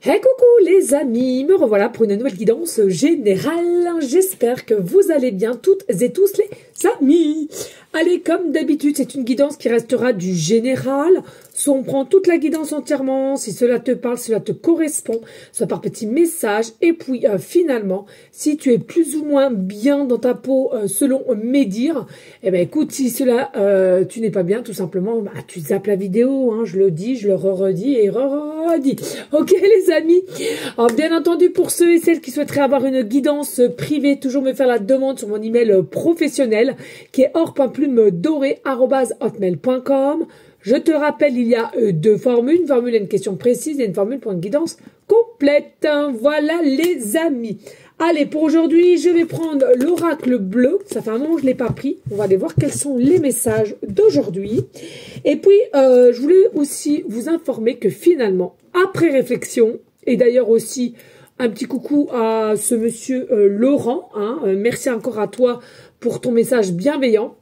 Hey coucou les amis, me revoilà pour une nouvelle guidance générale. J'espère que vous allez bien toutes et tous les amis. Allez, comme d'habitude, c'est une guidance qui restera du général. Soit on prend toute la guidance entièrement, si cela te parle, cela te correspond, soit par petits messages. Et puis finalement, si tu es plus ou moins bien dans ta peau selon mes dires, eh ben écoute, si cela tu n'es pas bien, tout simplement, bah, tu zappes la vidéo, hein, je le dis, je le redis et redis. Ok les amis. Alors, bien entendu, pour ceux et celles qui souhaiteraient avoir une guidance privée, toujours me faire la demande sur mon email professionnel qui est or.plume-doré@hotmail.com. Je te rappelle, il y a deux formules. Une formule et une question précise et une formule pour une guidance complète. Voilà les amis. Allez, pour aujourd'hui, je vais prendre l'oracle bleu. Ça fait un moment que je ne l'ai pas pris. On va aller voir quels sont les messages d'aujourd'hui. Et puis, je voulais aussi vous informer que finalement, après réflexion, et d'ailleurs aussi un petit coucou à ce monsieur Laurent, hein, merci encore à toi pour ton message bienveillant.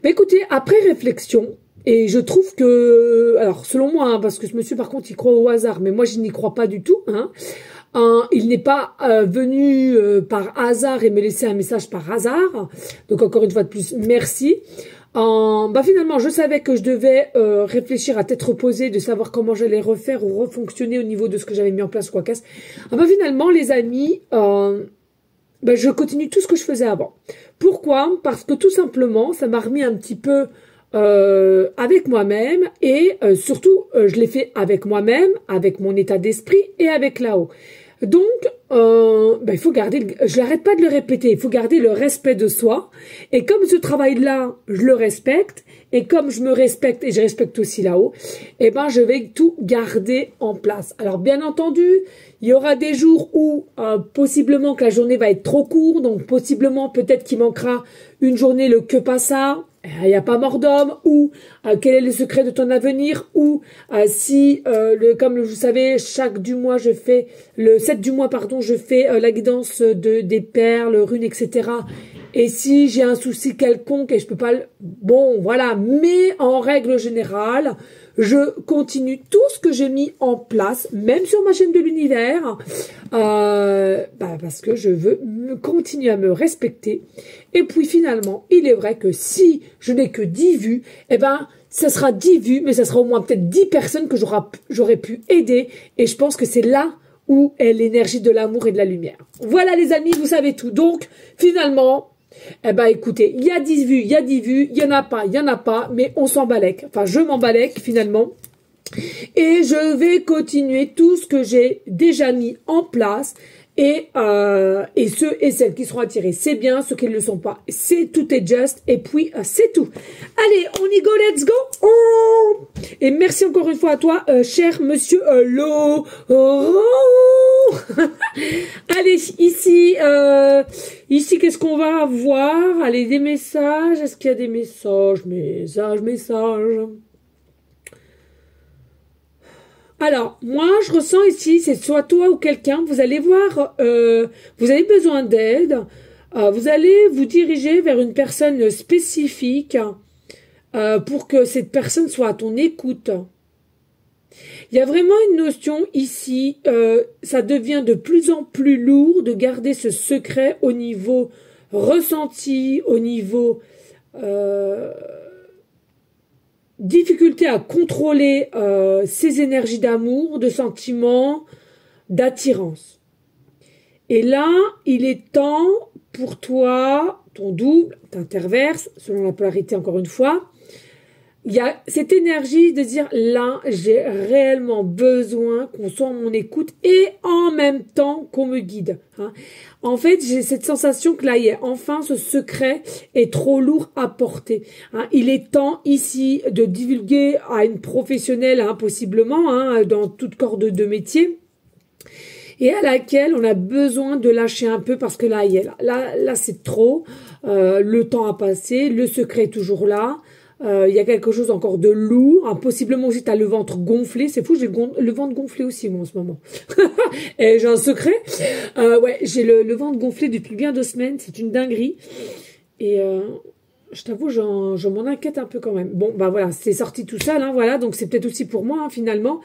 Mais écoutez, après réflexion, et je trouve que, alors selon moi, hein, parce que ce monsieur par contre il croit au hasard, mais moi je n'y crois pas du tout, hein, il n'est pas venu par hasard et me laisser un message par hasard, donc encore une fois de plus, merci. Bah finalement, je savais que je devais réfléchir à tête reposée, de savoir comment j'allais refaire ou refonctionner au niveau de ce que j'avais mis en place, quoi casse. Bah finalement, les amis, bah, je continue tout ce que je faisais avant. Pourquoi? Parce que tout simplement, ça m'a remis un petit peu avec moi-même et surtout, je l'ai fait avec moi-même, avec mon état d'esprit et avec là-haut. Donc, ben, il faut garder, je n'arrête pas de le répéter, il faut garder le respect de soi. Et comme ce travail-là, je le respecte, et comme je me respecte et je respecte aussi là-haut, eh ben, je vais tout garder en place. Alors, bien entendu, il y aura des jours où possiblement que la journée va être trop courte, donc possiblement peut-être qu'il manquera une journée le que pas ça. Il n'y a pas mort d'homme, ou quel est le secret de ton avenir, ou si, comme vous savez, chaque du mois, je fais, le 7 du mois, pardon, je fais la guidance des perles, runes, etc. Et si j'ai un souci quelconque et je peux pas le... Bon, voilà, mais en règle générale, je continue tout ce que j'ai mis en place, même sur ma chaîne de l'univers, parce que je veux continuer à me respecter. Et puis finalement, il est vrai que si je n'ai que 10 vues, eh ben, ça sera 10 vues, mais ça sera au moins peut-être 10 personnes que j'aurais pu aider. Et je pense que c'est là où est l'énergie de l'amour et de la lumière. Voilà les amis, vous savez tout. Donc, finalement... Eh ben écoutez, il y a 10 vues, il y a 10 vues, il y en a pas, mais on s'en balèque. Enfin, je m'en balèque finalement. Et je vais continuer tout ce que j'ai déjà mis en place. Et ceux et celles qui seront attirés, c'est bien. Ceux qui ne le sont pas, c'est tout est juste. Et puis, c'est tout. Allez, on y go, let's go. Oh, et merci encore une fois à toi, cher monsieur Laurent. Allez, ici, qu'est-ce qu'on va avoir? Allez, des messages. Est-ce qu'il y a des messages? Messages. Alors, moi, je ressens ici, c'est soit toi ou quelqu'un, vous allez voir, vous avez besoin d'aide, vous allez vous diriger vers une personne spécifique pour que cette personne soit à ton écoute. Il y a vraiment une notion ici, ça devient de plus en plus lourd de garder ce secret au niveau ressenti, au niveau... difficulté à contrôler ses énergies d'amour, de sentiments, d'attirance. Et là, il est temps pour toi, ton double, t'interverse, selon la polarité encore une fois, il y a cette énergie de dire là, j'ai réellement besoin qu'on soit en mon écoute et en même temps qu'on me guide. Hein. En fait, j'ai cette sensation que là, enfin, ce secret est trop lourd à porter. Hein. Il est temps ici de divulguer à une professionnelle, hein, possiblement, hein, dans toute corde de métier, et à laquelle on a besoin de lâcher un peu parce que là, là c'est trop. Le temps a passé, le secret est toujours là. Il y a quelque chose encore de lourd, hein, possiblement aussi tu as le ventre gonflé, c'est fou, j'ai le ventre gonflé aussi moi en ce moment. Et j'ai un secret, ouais, j'ai le ventre gonflé depuis bien 2 semaines, c'est une dinguerie. Et je t'avoue, je m'en inquiète un peu quand même. Bon, bah voilà, c'est sorti tout seul, hein, voilà, donc c'est peut-être aussi pour moi, hein, finalement.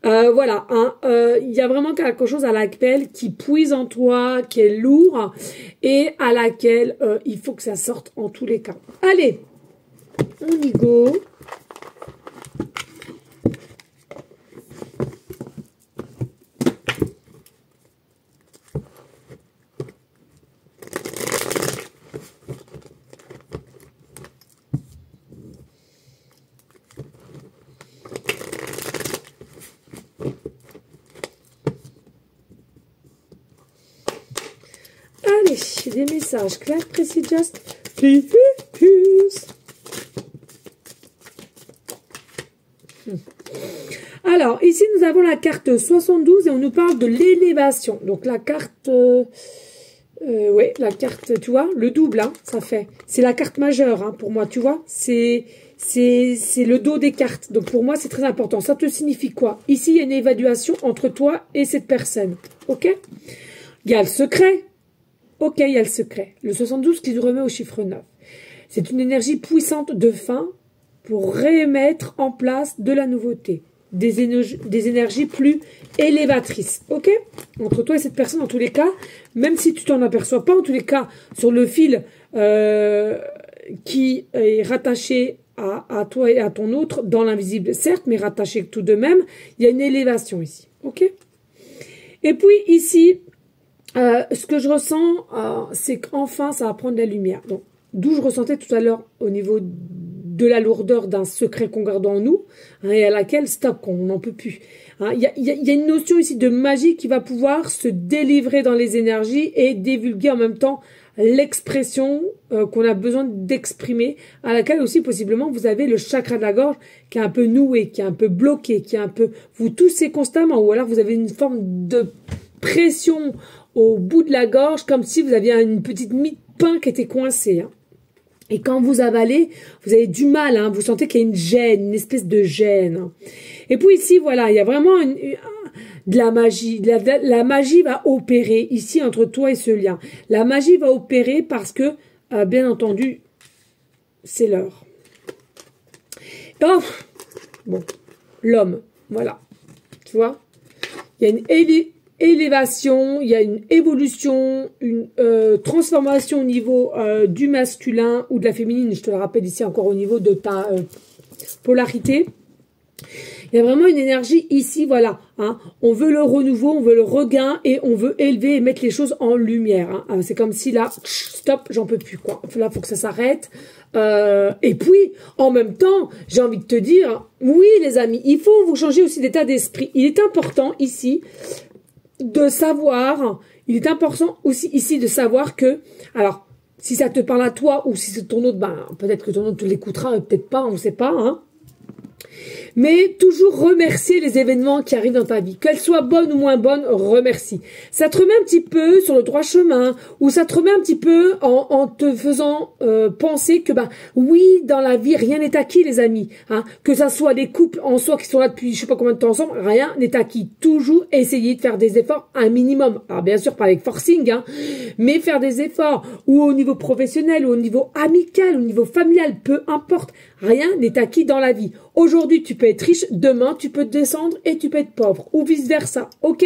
Voilà, hein, il y a vraiment quelque chose à laquelle qui puise en toi, qui est lourd et à laquelle il faut que ça sorte en tous les cas. Allez, on y go. Allez, des messages clairs, précis, just, please. Alors, ici, nous avons la carte 72 et on nous parle de l'élévation. Donc, la carte, ouais, la carte, tu vois, le double, hein, ça fait. C'est la carte majeure, hein, pour moi, tu vois. C'est le dos des cartes. Donc, pour moi, c'est très important. Ça te signifie quoi? Ici, il y a une évaluation entre toi et cette personne. OK? Il y a le secret. OK, il y a le secret. Le 72 qui nous remet au chiffre 9. C'est une énergie puissante de fin pour remettre en place de la nouveauté. Des énergies plus élévatrices. OK? Entre toi et cette personne, en tous les cas, même si tu t'en aperçois pas, en tous les cas, sur le fil qui est rattaché à toi et à ton autre, dans l'invisible, certes, mais rattaché tout de même, il y a une élévation ici. OK? Et puis, ici, ce que je ressens, c'est qu'enfin, ça va prendre la lumière. Donc, d'où je ressentais tout à l'heure au niveau de la lourdeur d'un secret qu'on garde en nous, hein, et à laquelle, stop, qu'on n'en peut plus. Hein, il y a une notion ici de magie qui va pouvoir se délivrer dans les énergies et divulguer en même temps l'expression qu'on a besoin d'exprimer, à laquelle aussi possiblement vous avez le chakra de la gorge qui est un peu noué, qui est un peu bloqué, qui est un peu... Vous toussez constamment, ou alors vous avez une forme de pression au bout de la gorge, comme si vous aviez une petite mie de pain qui était coincée. Hein. Et quand vous avalez, vous avez du mal, hein, vous sentez qu'il y a une gêne, une espèce de gêne. Et puis ici, voilà, il y a vraiment de la magie. La magie va opérer ici entre toi et ce lien. La magie va opérer parce que, bien entendu, c'est l'heure. Oh, bon, l'homme, voilà, tu vois, il y a une élévation, il y a une évolution, une transformation au niveau du masculin ou de la féminine, je te le rappelle ici encore au niveau de ta polarité. Il y a vraiment une énergie ici, voilà. Hein, on veut le renouveau, on veut le regain et on veut élever et mettre les choses en lumière. Hein. C'est comme si là, stop, j'en peux plus, quoi. Là, faut que ça s'arrête. Et puis, en même temps, j'ai envie de te dire, oui, les amis, il faut vous changer aussi d'état d'esprit. Il est important ici de savoir, il est important aussi ici de savoir que, alors, si ça te parle à toi ou si c'est ton autre, ben, peut-être que ton autre te l'écoutera, peut-être pas, on ne sait pas, hein. Mais toujours remercier les événements qui arrivent dans ta vie. Qu'elles soient bonnes ou moins bonnes, remercie. Ça te remet un petit peu sur le droit chemin, ou ça te remet un petit peu en te faisant penser que, ben, oui, dans la vie, rien n'est acquis, les amis. Hein. Que ça soit des couples en soi qui sont là depuis je sais pas combien de temps ensemble, rien n'est acquis. Toujours essayer de faire des efforts un minimum. Alors, bien sûr, pas avec forcing, hein, mais faire des efforts, ou au niveau professionnel, ou au niveau amical, au niveau familial, peu importe. Rien n'est acquis dans la vie. Aujourd'hui, tu peux être riche, demain, tu peux descendre et tu peux être pauvre, ou vice-versa, ok?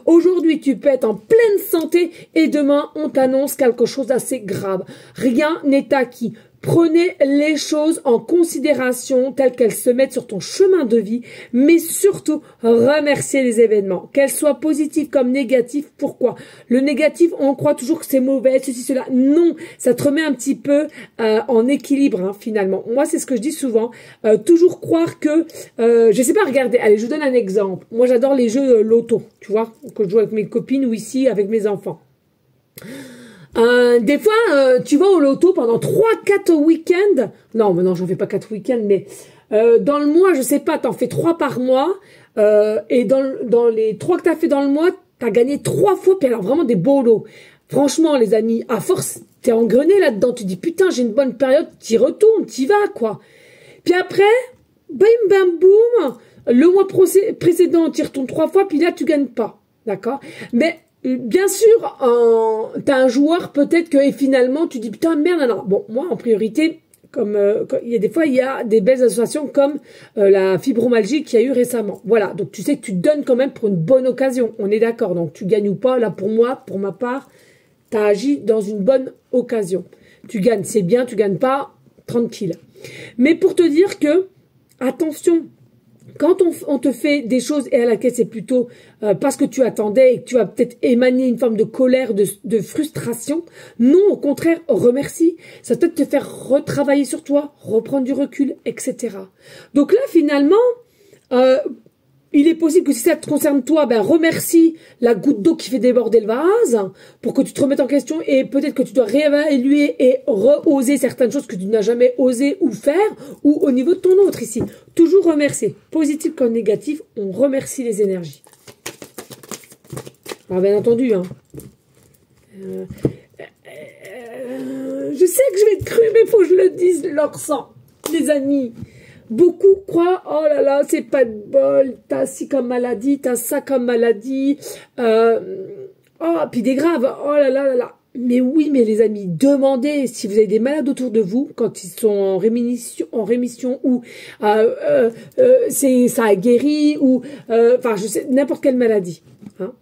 Aujourd'hui, tu peux être en pleine santé et demain, on t'annonce quelque chose d'assez grave. Rien n'est acquis. Prenez les choses en considération telles qu'elles se mettent sur ton chemin de vie, mais surtout, remerciez les événements, qu'elles soient positives comme négatives. Pourquoi? Le négatif, on croit toujours que c'est mauvais, ceci, cela. Non, ça te remet un petit peu en équilibre, hein, finalement. Moi, c'est ce que je dis souvent. Toujours croire que... je sais pas, regardez, allez, je vous donne un exemple. Moi, j'adore les jeux loto, tu vois, que je joue avec mes copines ou ici avec mes enfants. Des fois, tu vas au loto pendant 3-4 week-ends. Non, mais non, j'en fais pas 4 week-ends, mais dans le mois, je sais pas, t'en fais 3 par mois. Et dans les 3 que t'as fait dans le mois, t'as gagné 3 fois, puis alors vraiment des beaux lots. Franchement, les amis, à force, t'es engrené là-dedans. Tu dis, putain, j'ai une bonne période, t'y retournes, t'y vas, quoi. Puis après, bim, bam, boum, le mois précédent, t'y retournes 3 fois, puis là, tu gagnes pas. D'accord? Mais... bien sûr, t'as un joueur peut-être que et finalement tu dis putain merde non. Bon, moi en priorité Il y a des fois, il y a des belles associations comme la fibromyalgie qu'il y a eu récemment. Voilà, donc tu sais que tu donnes quand même pour une bonne occasion. On est d'accord, donc tu gagnes ou pas. Là, pour moi, pour ma part, tu as agi dans une bonne occasion. Tu gagnes, c'est bien, tu gagnes pas, tranquille. Mais pour te dire que, attention, quand on te fait des choses et à laquelle c'est plutôt parce que tu attendais et que tu vas peut-être émaner une forme de colère, de frustration, non, au contraire, remercie. Ça peut te faire retravailler sur toi, reprendre du recul, etc. Donc là, finalement, il est possible que si ça te concerne toi, ben remercie la goutte d'eau qui fait déborder le vase pour que tu te remettes en question et peut-être que tu dois réévaluer et reoser certaines choses que tu n'as jamais osé ou faire ou au niveau de ton autre ici. Toujours remercier. Positif comme négatif, on remercie les énergies. Alors bien entendu, hein. Je sais que je vais être crue, mais il faut que je le dise, leur sang, les amis. Beaucoup croient, oh là là, c'est pas de bol, t'as ci comme maladie, t'as ça comme maladie, oh, puis des graves, oh là là là là. Mais oui, mais les amis, demandez si vous avez des malades autour de vous, quand ils sont en rémission ou ça a guéri, ou, enfin, je sais, n'importe quelle maladie, hein.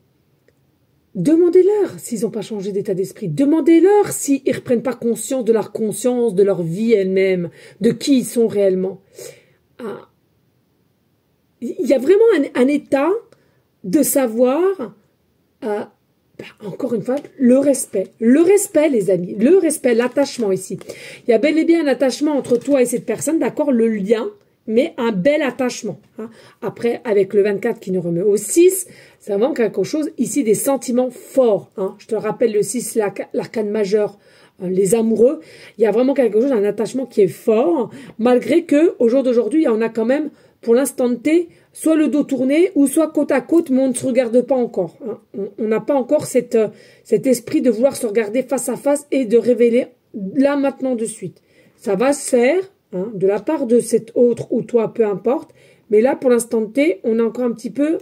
Demandez-leur s'ils n'ont pas changé d'état d'esprit. Demandez-leur s'ils ne reprennent pas conscience, de leur vie elle-même, de qui ils sont réellement. Ah. Il y a vraiment un état de savoir, encore une fois, le respect. Le respect, les amis. Le respect, l'attachement ici. Il y a bel et bien un attachement entre toi et cette personne, d'accord, le lien, mais un bel attachement. Hein. Après, avec le 24 qui nous remet au 6, c'est vraiment quelque chose, ici, des sentiments forts. Hein. Je te rappelle le 6, l'arcane majeur, les amoureux. Il y a vraiment quelque chose, un attachement qui est fort, malgré que au jour d'aujourd'hui, il y en a quand même, pour l'instant T, soit le dos tourné, ou soit côte à côte, mais on ne se regarde pas encore. Hein. On n'a pas encore cet esprit de vouloir se regarder face à face et de révéler là, maintenant, de suite. Ça va se faire, hein, de la part de cet autre ou toi, peu importe. Mais là, pour l'instant T, on est encore un petit peu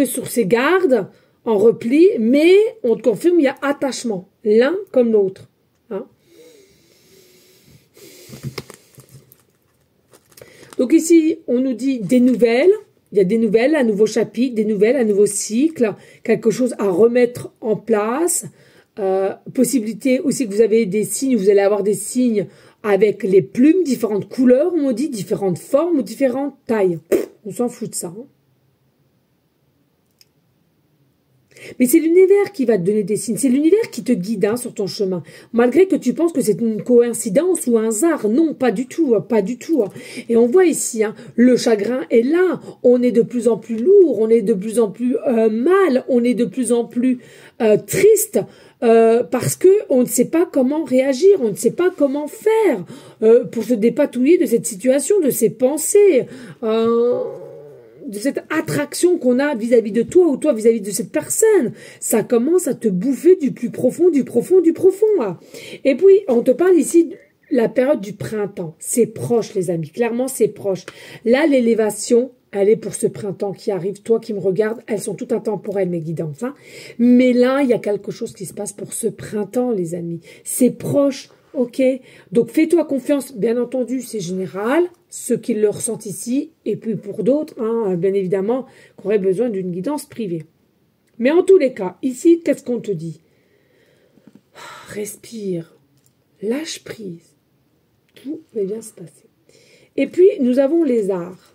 sur ses gardes, en repli, mais on te confirme, il y a attachement, l'un comme l'autre. Hein. Donc ici, on nous dit des nouvelles. Il y a des nouvelles, un nouveau chapitre, des nouvelles, un nouveau cycle, quelque chose à remettre en place. Possibilité aussi que vous avez des signes, vous allez avoir des signes avec les plumes, différentes couleurs, on dit, différentes formes ou différentes tailles. On s'en fout de ça. Hein. Mais c'est l'univers qui va te donner des signes. C'est l'univers qui te guide hein, sur ton chemin. Malgré que tu penses que c'est une coïncidence ou un hasard. Non, pas du tout. Pas du tout. Et on voit ici, hein, le chagrin est là. On est de plus en plus lourd. On est de plus en plus mal. On est de plus en plus triste. Parce que on ne sait pas comment réagir. On ne sait pas comment faire pour se dépatouiller de cette situation, de ces pensées. De cette attraction qu'on a vis-à-vis de toi ou toi vis-à-vis de cette personne. Ça commence à te bouffer du plus profond, du profond, du profond. Là. Et puis, on te parle ici de la période du printemps. C'est proche, les amis. Clairement, c'est proche. Là, l'élévation, elle est pour ce printemps qui arrive. Toi qui me regardes, elles sont toutes intemporelles, mes guidances. Hein. Mais là, il y a quelque chose qui se passe pour ce printemps, les amis. C'est proche. Ok, donc fais-toi confiance, bien entendu, c'est général, ceux qui le ressentent ici, et puis pour d'autres, hein, bien évidemment, qui auraient besoin d'une guidance privée. Mais en tous les cas, ici, qu'est-ce qu'on te dit? Respire, lâche prise, tout va bien se passer. Et puis, nous avons les arts.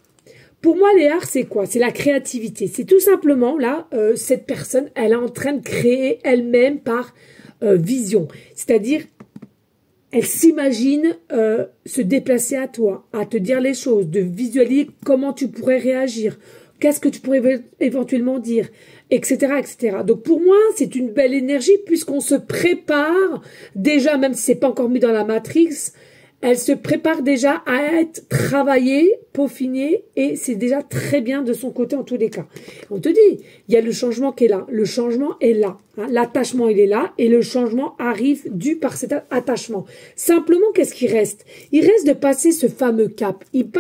Pour moi, les arts, c'est quoi? C'est la créativité. C'est tout simplement, là, cette personne, elle est en train de créer elle-même par vision, c'est-à-dire elle s'imagine se déplacer à toi, à te dire les choses, de visualiser comment tu pourrais réagir, qu'est-ce que tu pourrais éventuellement dire, etc., etc. Donc pour moi, c'est une belle énergie puisqu'on se prépare déjà, même si c'est pas encore mis dans la matrix, elle se prépare déjà à être travaillée, peaufinée, et c'est déjà très bien de son côté en tous les cas. On te dit, il y a le changement qui est là. Le changement est là. Hein. L'attachement, il est là, et le changement arrive dû par cet attachement. Simplement, qu'est-ce qui reste? Il reste de passer ce fameux cap. Il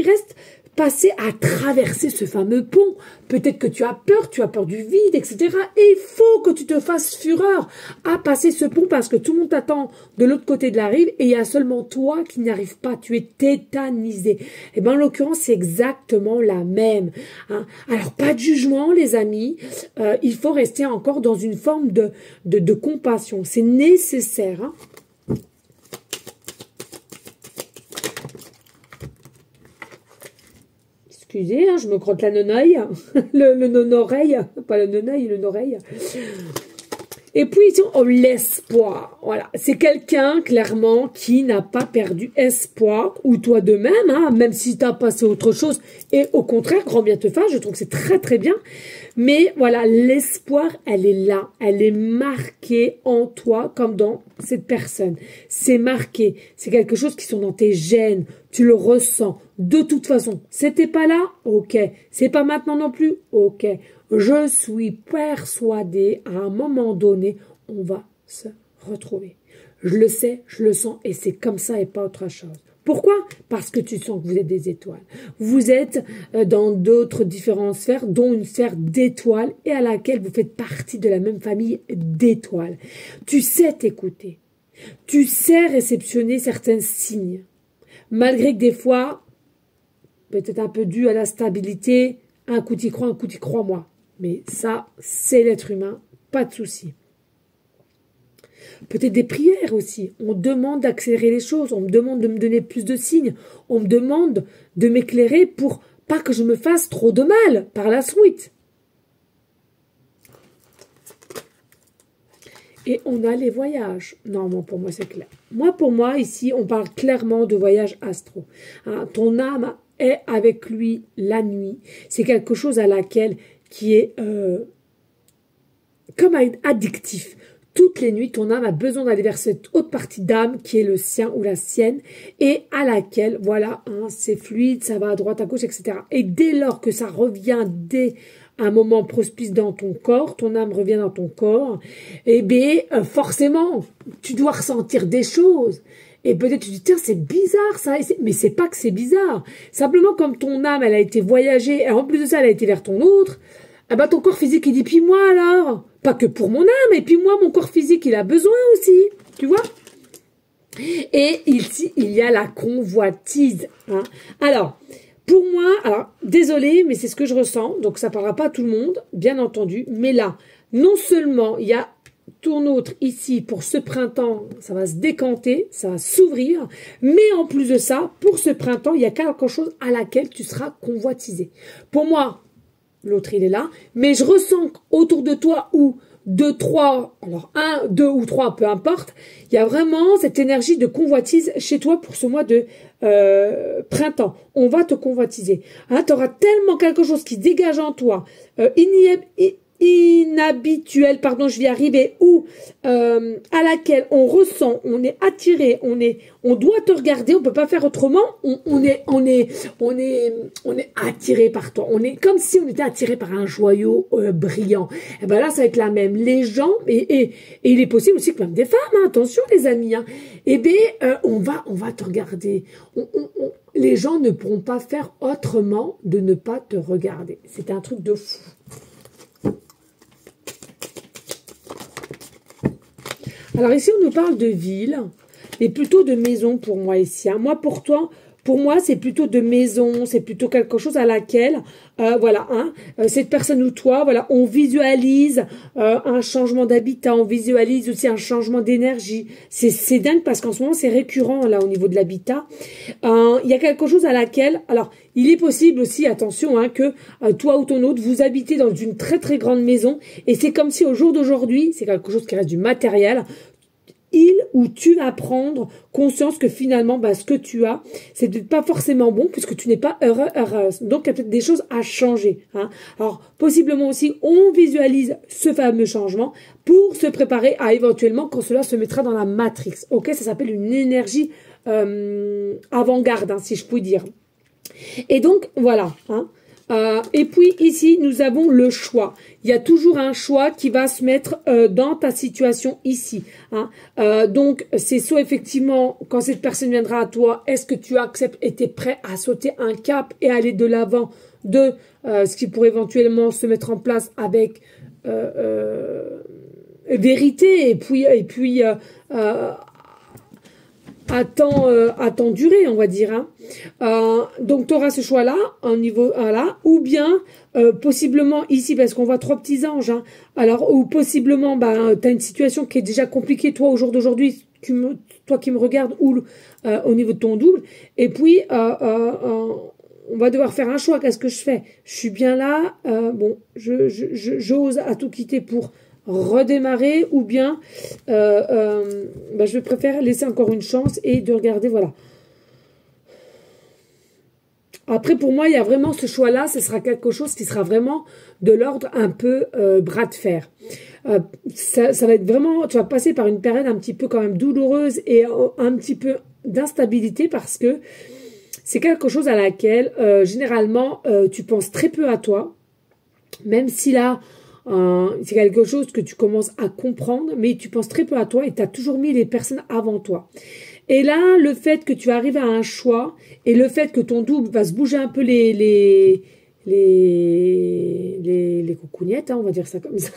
reste passer à traverser ce fameux pont. Peut-être que tu as peur du vide, etc. Et il faut que tu te fasses fureur à passer ce pont parce que tout le monde t'attend de l'autre côté de la rive et il y a seulement toi qui n'y arrives pas. Tu es tétanisé. Et bien, en l'occurrence, c'est exactement la même. Hein. Alors, pas de jugement, les amis. Il faut rester encore dans une forme de compassion. C'est nécessaire. Hein. Excusez, hein, je me crotte la non-oeil, le non-oreille, pas le non-oeil, le non-oreille. Et puis, ici, on l'espoir. Voilà, c'est quelqu'un, clairement, qui n'a pas perdu espoir, ou toi de même, hein, même si tu as passé autre chose. Et au contraire, grand bien te fasse, je trouve que c'est très, très bien. Mais voilà, l'espoir, elle est là. Elle est marquée en toi, comme dans cette personne. C'est marqué. C'est quelque chose qui sont dans tes gènes. Tu le ressens. De toute façon, c'était pas là? Ok. C'est pas maintenant non plus? Ok. Je suis persuadée, à un moment donné, on va se retrouver. Je le sais, je le sens, et c'est comme ça et pas autre chose. Pourquoi? Parce que tu sens que vous êtes des étoiles. Vous êtes dans d'autres différentes sphères, dont une sphère d'étoiles, et à laquelle vous faites partie de la même famille d'étoiles. Tu sais t'écouter. Tu sais réceptionner certains signes. Malgré que des fois, peut-être un peu dû à la stabilité, un coup t'y crois, un coup t'y crois moi. Mais ça, c'est l'être humain, pas de souci. Peut-être des prières aussi. On demande d'accélérer les choses, on me demande de me donner plus de signes, on me demande de m'éclairer pour pas que je me fasse trop de mal par la suite. Et on a les voyages. Non, pour moi, c'est clair. Pour moi, ici, on parle clairement de voyage astro. Hein, ton âme est avec lui la nuit. C'est quelque chose à laquelle qui est comme addictif. Toutes les nuits, ton âme a besoin d'aller vers cette autre partie d'âme qui est le sien ou la sienne et à laquelle, voilà, hein, c'est fluide, ça va à droite, à gauche, etc. Et dès lors que ça revient dès un moment propice dans ton corps, ton âme revient dans ton corps, eh bien, forcément, tu dois ressentir des choses. Et peut-être tu te dis, tiens, c'est bizarre ça, mais c'est pas que c'est bizarre. Simplement, comme ton âme, elle a été voyagée, et en plus de ça, elle a été vers ton autre, eh ben, ton corps physique, il dit, puis moi alors, pas que pour mon âme, et puis moi, mon corps physique, il a besoin aussi, tu vois. Et ici, il y a la convoitise. Hein. Alors, pour moi, désolé, mais c'est ce que je ressens, donc ça ne parlera pas à tout le monde, bien entendu, mais là, non seulement il y a ton autre ici, pour ce printemps, ça va se décanter, ça va s'ouvrir, mais en plus de ça, pour ce printemps, il y a quelque chose à laquelle tu seras convoitisé. Pour moi, l'autre il est là, mais je ressens autour de toi ou 2, 3, alors 1, 2 ou 3, peu importe, il y a vraiment cette énergie de convoitise chez toi pour ce mois de printemps. On va te convoitiser. Hein, tu auras tellement quelque chose qui dégage en toi, inhabituel, pardon, je vais y arriver, ou à laquelle on ressent, on est attiré, on doit te regarder, on peut pas faire autrement, on est attiré par toi, on est comme si on était attiré par un joyau brillant. Et ben là, ça va être la même. Les gens, et il est possible aussi que même des femmes, hein, attention les amis, hein, et bien on va te regarder. Les gens ne pourront pas faire autrement de ne pas te regarder. C'est un truc de fou. Alors ici, on nous parle de ville, mais plutôt de maison pour moi ici. Hein. Pour moi, c'est plutôt de maison, c'est plutôt quelque chose à laquelle, voilà, hein, cette personne ou toi, voilà, on visualise un changement d'habitat, on visualise aussi un changement d'énergie. C'est dingue parce qu'en ce moment, c'est récurrent là au niveau de l'habitat. Il y a quelque chose à laquelle, alors, il est possible aussi, attention, hein, que toi ou ton autre, vous habitez dans une très très grande maison et c'est comme si au jour d'aujourd'hui, c'est quelque chose qui reste du matériel, il ou tu vas prendre conscience que finalement, ce que tu as, c'est peut-être pas forcément bon puisque tu n'es pas heureux, heureuse. Donc, il y a peut-être des choses à changer. Hein. Alors, possiblement aussi, on visualise ce fameux changement pour se préparer à éventuellement quand cela se mettra dans la matrix. Ok, ça s'appelle une énergie avant-garde, hein, si je puis dire. Et donc, voilà. Hein. Et puis ici, nous avons le choix. Il y a toujours un choix qui va se mettre dans ta situation ici. Hein. Donc, c'est soit effectivement, quand cette personne viendra à toi, est-ce que tu acceptes et tu es prêt à sauter un cap et aller de l'avant de ce qui pourrait éventuellement se mettre en place avec vérité et puis à temps duré, on va dire. Hein. Donc, tu auras ce choix-là, un niveau là, ou bien, possiblement ici, parce qu'on voit 3 petits anges, hein, alors, ou possiblement, tu as une situation qui est déjà compliquée, toi, au jour d'aujourd'hui, toi qui me regardes, ou au niveau de ton double, et puis, on va devoir faire un choix. Qu'est-ce que je fais? Je suis bien là, bon, j'ose à tout quitter pour redémarrer, ou bien je préfère laisser encore une chance et de regarder, voilà. Après, pour moi, il y a vraiment ce choix-là, ce sera quelque chose qui sera vraiment de l'ordre un peu bras de fer. Ça va être vraiment, tu vas passer par une période un petit peu quand même douloureuse et un petit peu d'instabilité parce que c'est quelque chose à laquelle, généralement, tu penses très peu à toi, même si là, c'est quelque chose que tu commences à comprendre, mais tu penses très peu à toi et tu as toujours mis les personnes avant toi. Et là, le fait que tu arrives à un choix et le fait que ton double va se bouger un peu les coucougnettes, hein, on va dire ça comme ça.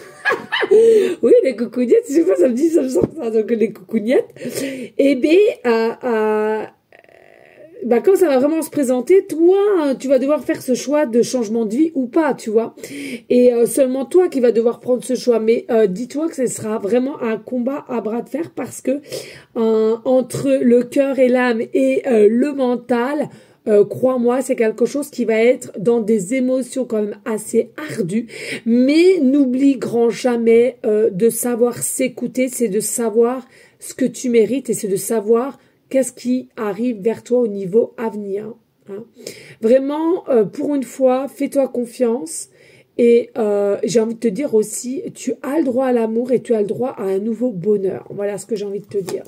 Oui, les coucougnettes, je sais pas, ça me dit, ça me sort ça, donc les coucougnettes. Et quand ça va vraiment se présenter, toi, tu vas devoir faire ce choix de changement de vie ou pas, tu vois. Et seulement toi qui vas devoir prendre ce choix. Mais dis-toi que ce sera vraiment un combat à bras de fer parce que entre le cœur et l'âme et le mental, crois-moi, c'est quelque chose qui va être dans des émotions quand même assez ardues. Mais n'oublie grand jamais de savoir s'écouter, c'est de savoir ce que tu mérites et c'est de savoir qu'est-ce qui arrive vers toi au niveau avenir. Hein. Vraiment, pour une fois, fais-toi confiance. Et j'ai envie de te dire aussi, tu as le droit à l'amour et tu as le droit à un nouveau bonheur. Voilà ce que j'ai envie de te dire.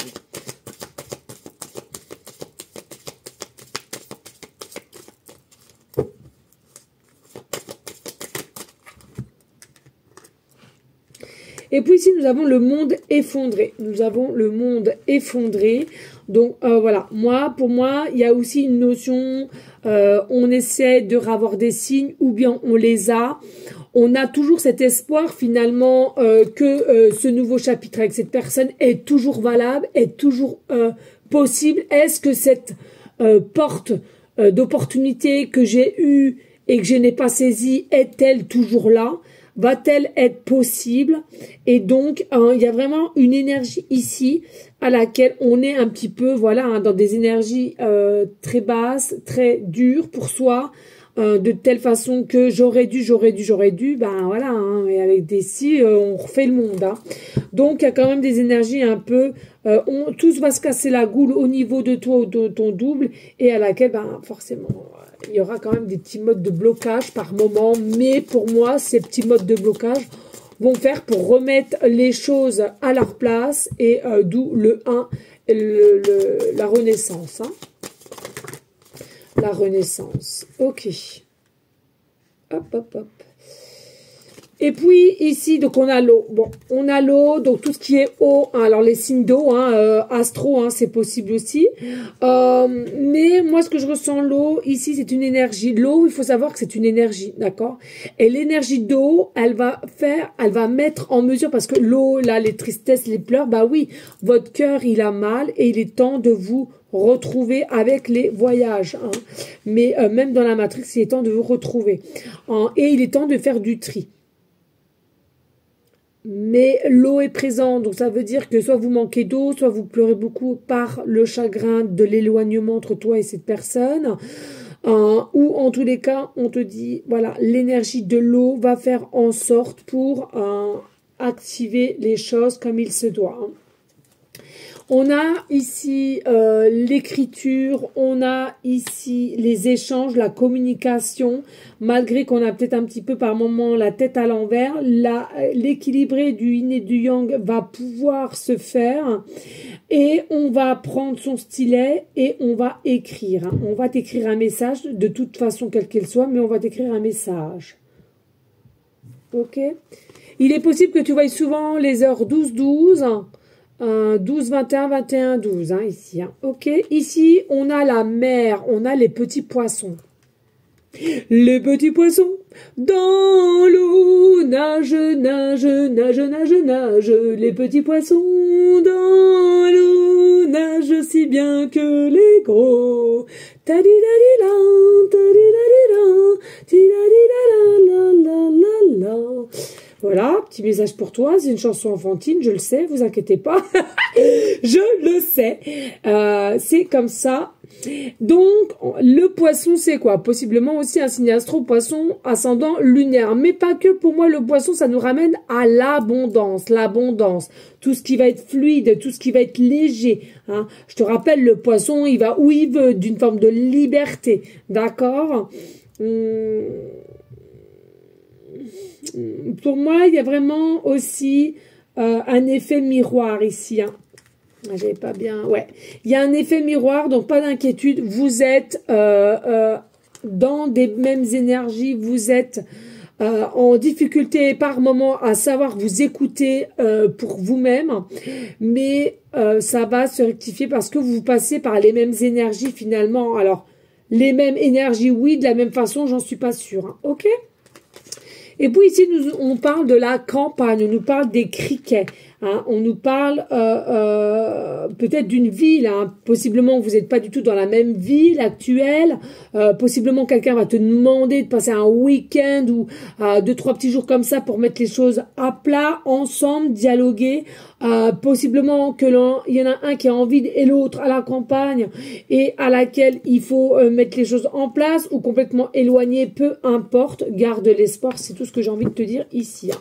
Et puis ici, nous avons le monde effondré. Nous avons le monde effondré. Donc voilà, pour moi, il y a aussi une notion, on essaie de ravoir des signes ou bien on les a. On a toujours cet espoir finalement que ce nouveau chapitre avec cette personne est toujours valable, est toujours possible. Est-ce que cette porte d'opportunité que j'ai eue et que je n'ai pas saisie est-elle toujours là ? Va-t-elle être possible? Et donc, il y a vraiment une énergie ici à laquelle on est un petit peu, voilà, dans des énergies très basses, très dures pour soi, de telle façon que j'aurais dû, ben voilà, hein, et avec des si, on refait le monde. Hein. Donc, il y a quand même des énergies un peu, tous va se casser la goule au niveau de toi ou de ton double, et à laquelle, ben forcément... il y aura quand même des petits modes de blocage par moment, mais pour moi, ces petits modes de blocage vont faire pour remettre les choses à leur place, et d'où le 1, la renaissance. Hein. La renaissance. Ok. Hop, hop, hop. Et puis ici, donc on a l'eau. Bon, on a l'eau, donc tout ce qui est eau, hein, alors les signes d'eau, hein, astro, hein, c'est possible aussi. Mais moi, ce que je ressens, l'eau, ici, c'est une énergie. L'eau, il faut savoir que c'est une énergie, d'accord? Et l'énergie d'eau, elle va mettre en mesure, parce que l'eau, là, les tristesses, les pleurs, bah oui, votre cœur, il a mal et il est temps de vous retrouver avec les voyages. Hein. Mais même dans la matrix, il est temps de vous retrouver. Et il est temps de faire du tri. Mais l'eau est présente, donc ça veut dire que soit vous manquez d'eau, soit vous pleurez beaucoup par le chagrin de l'éloignement entre toi et cette personne, ou en tous les cas, on te dit, voilà, l'énergie de l'eau va faire en sorte pour activer les choses comme il se doit. Hein. On a ici l'écriture, on a ici les échanges, la communication, malgré qu'on a peut-être un petit peu par moment la tête à l'envers, l'équilibré du yin et du yang va pouvoir se faire et on va prendre son stylet et on va écrire. On va t'écrire un message, de toute façon quelle qu'elle soit, mais on va t'écrire un message. Ok? Il est possible que tu voies souvent les heures 12-12, 12-21, 21-12, hein, ici. Hein. Ok, ici, on a la mer, on a les petits poissons. Les petits poissons dans l'eau nagent, nagent, nagent, nagent, nagent. Les petits poissons dans l'eau nagent si bien que les gros. Ta-di-da-di-da, ta-di-da-di-da, ti-da-di-da-la-la-la-la. Voilà, petit message pour toi, c'est une chanson enfantine, je le sais, vous inquiétez pas, je le sais, c'est comme ça. Donc, le poisson, c'est quoi? Possiblement aussi un signe astro, poisson, ascendant lunaire, mais pas que, pour moi, le poisson, ça nous ramène à l'abondance, tout ce qui va être fluide, tout ce qui va être léger, hein. Je te rappelle, le poisson, il va où il veut, d'une forme de liberté, d'accord? Pour moi, il y a vraiment aussi un effet miroir ici. Hein. J'avais pas bien... Ouais. Il y a un effet miroir, donc pas d'inquiétude. Vous êtes dans des mêmes énergies. Vous êtes en difficulté par moment à savoir vous écouter pour vous-même. Mais ça va se rectifier parce que vous passez par les mêmes énergies finalement. Alors, les mêmes énergies, oui, de la même façon, j'en suis pas sûre. Hein. Ok ? Et puis ici, on parle de la campagne, on nous parle des criquets, hein, on nous parle peut-être d'une ville, hein, possiblement vous n'êtes pas du tout dans la même ville actuelle, possiblement quelqu'un va te demander de passer un week-end ou 2-3 petits jours comme ça pour mettre les choses à plat, ensemble, dialoguer, possiblement que il y en a un qui a envie et l'autre à la campagne et à laquelle il faut mettre les choses en place ou complètement éloigné, peu importe, garde l'espoir, c'est tout ce que j'ai envie de te dire ici. Hein.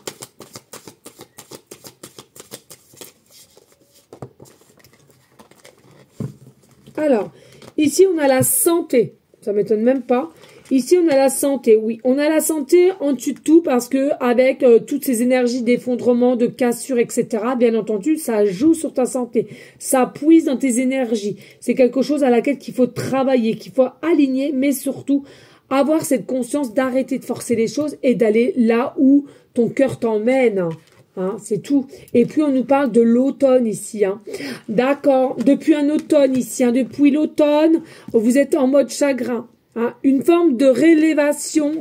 Alors, ici on a la santé, ça m'étonne même pas. Ici, on a la santé, oui. On a la santé en dessus de tout parce que avec toutes ces énergies d'effondrement, de cassure, etc., bien entendu, ça joue sur ta santé. Ça puise dans tes énergies. C'est quelque chose à laquelle il faut travailler, qu'il faut aligner, mais surtout avoir cette conscience d'arrêter de forcer les choses et d'aller là où ton cœur t'emmène. Hein, c'est tout. Et puis, on nous parle de l'automne ici. Hein. D'accord. Depuis un automne ici. Hein. Depuis l'automne, vous êtes en mode chagrin. Hein, une forme de révélation,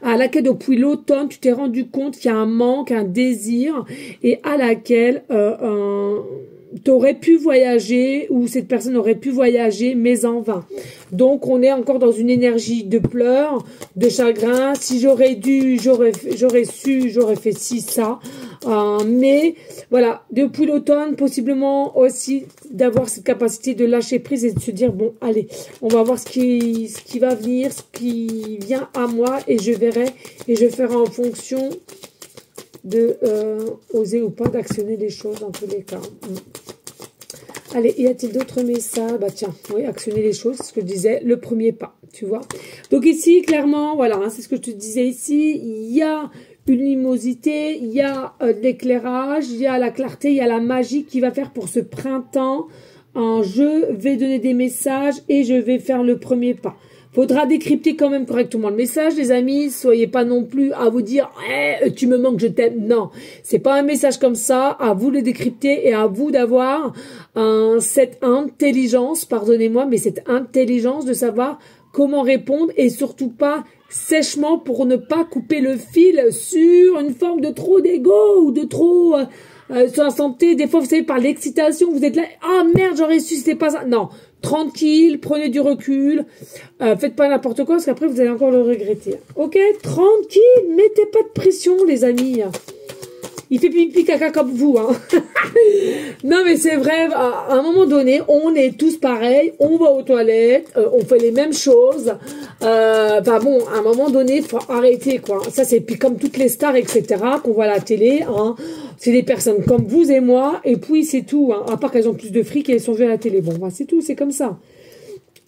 à laquelle depuis l'automne, tu t'es rendu compte qu'il y a un manque, un désir, et à laquelle tu aurais pu voyager, ou cette personne aurait pu voyager, mais en vain. Donc, on est encore dans une énergie de pleurs, de chagrin. Si j'aurais dû, j'aurais su, j'aurais fait ci, ça. Mais voilà, depuis l'automne, possiblement aussi d'avoir cette capacité de lâcher prise et de se dire, bon, allez, on va voir ce qui va venir, ce qui vient à moi, et je verrai, et je ferai en fonction de oser ou pas d'actionner les choses dans tous les cas. Allez, y a-t-il d'autres messages? Bah tiens, oui, actionner les choses, c'est ce que je disais, le premier pas, tu vois. Donc ici, clairement, voilà, hein, c'est ce que je te disais ici, il y a une luminosité, il y a de l'éclairage, il y a la clarté, il y a la magie qui va faire pour ce printemps. Je vais donner des messages et je vais faire le premier pas. Faudra décrypter quand même correctement le message, les amis. Soyez pas non plus à vous dire tu me manques, je t'aime. Non, c'est pas un message comme ça. À vous de le décrypter et à vous d'avoir cette intelligence, pardonnez-moi, mais cette intelligence de savoir comment répondre et surtout pas sèchement pour ne pas couper le fil sur une forme de trop d'ego ou de trop sur la santé. Des fois, vous savez, par l'excitation, vous êtes là, ah merde, j'aurais su, c'était pas ça. Non, tranquille, prenez du recul, faites pas n'importe quoi, parce qu'après, vous allez encore le regretter. Ok, tranquille, mettez pas de pression, les amis. Il fait pipi caca comme vous, hein. Non, mais c'est vrai, à un moment donné, on est tous pareils, on va aux toilettes, on fait les mêmes choses. Enfin bon, à un moment donné, il faut arrêter, quoi. Ça, c'est puis comme toutes les stars, etc., qu'on voit à la télé, hein. C'est des personnes comme vous et moi, et puis c'est tout, hein, à part qu'elles ont plus de fric et elles sont vues à la télé. Bon, bah, c'est tout, c'est comme ça.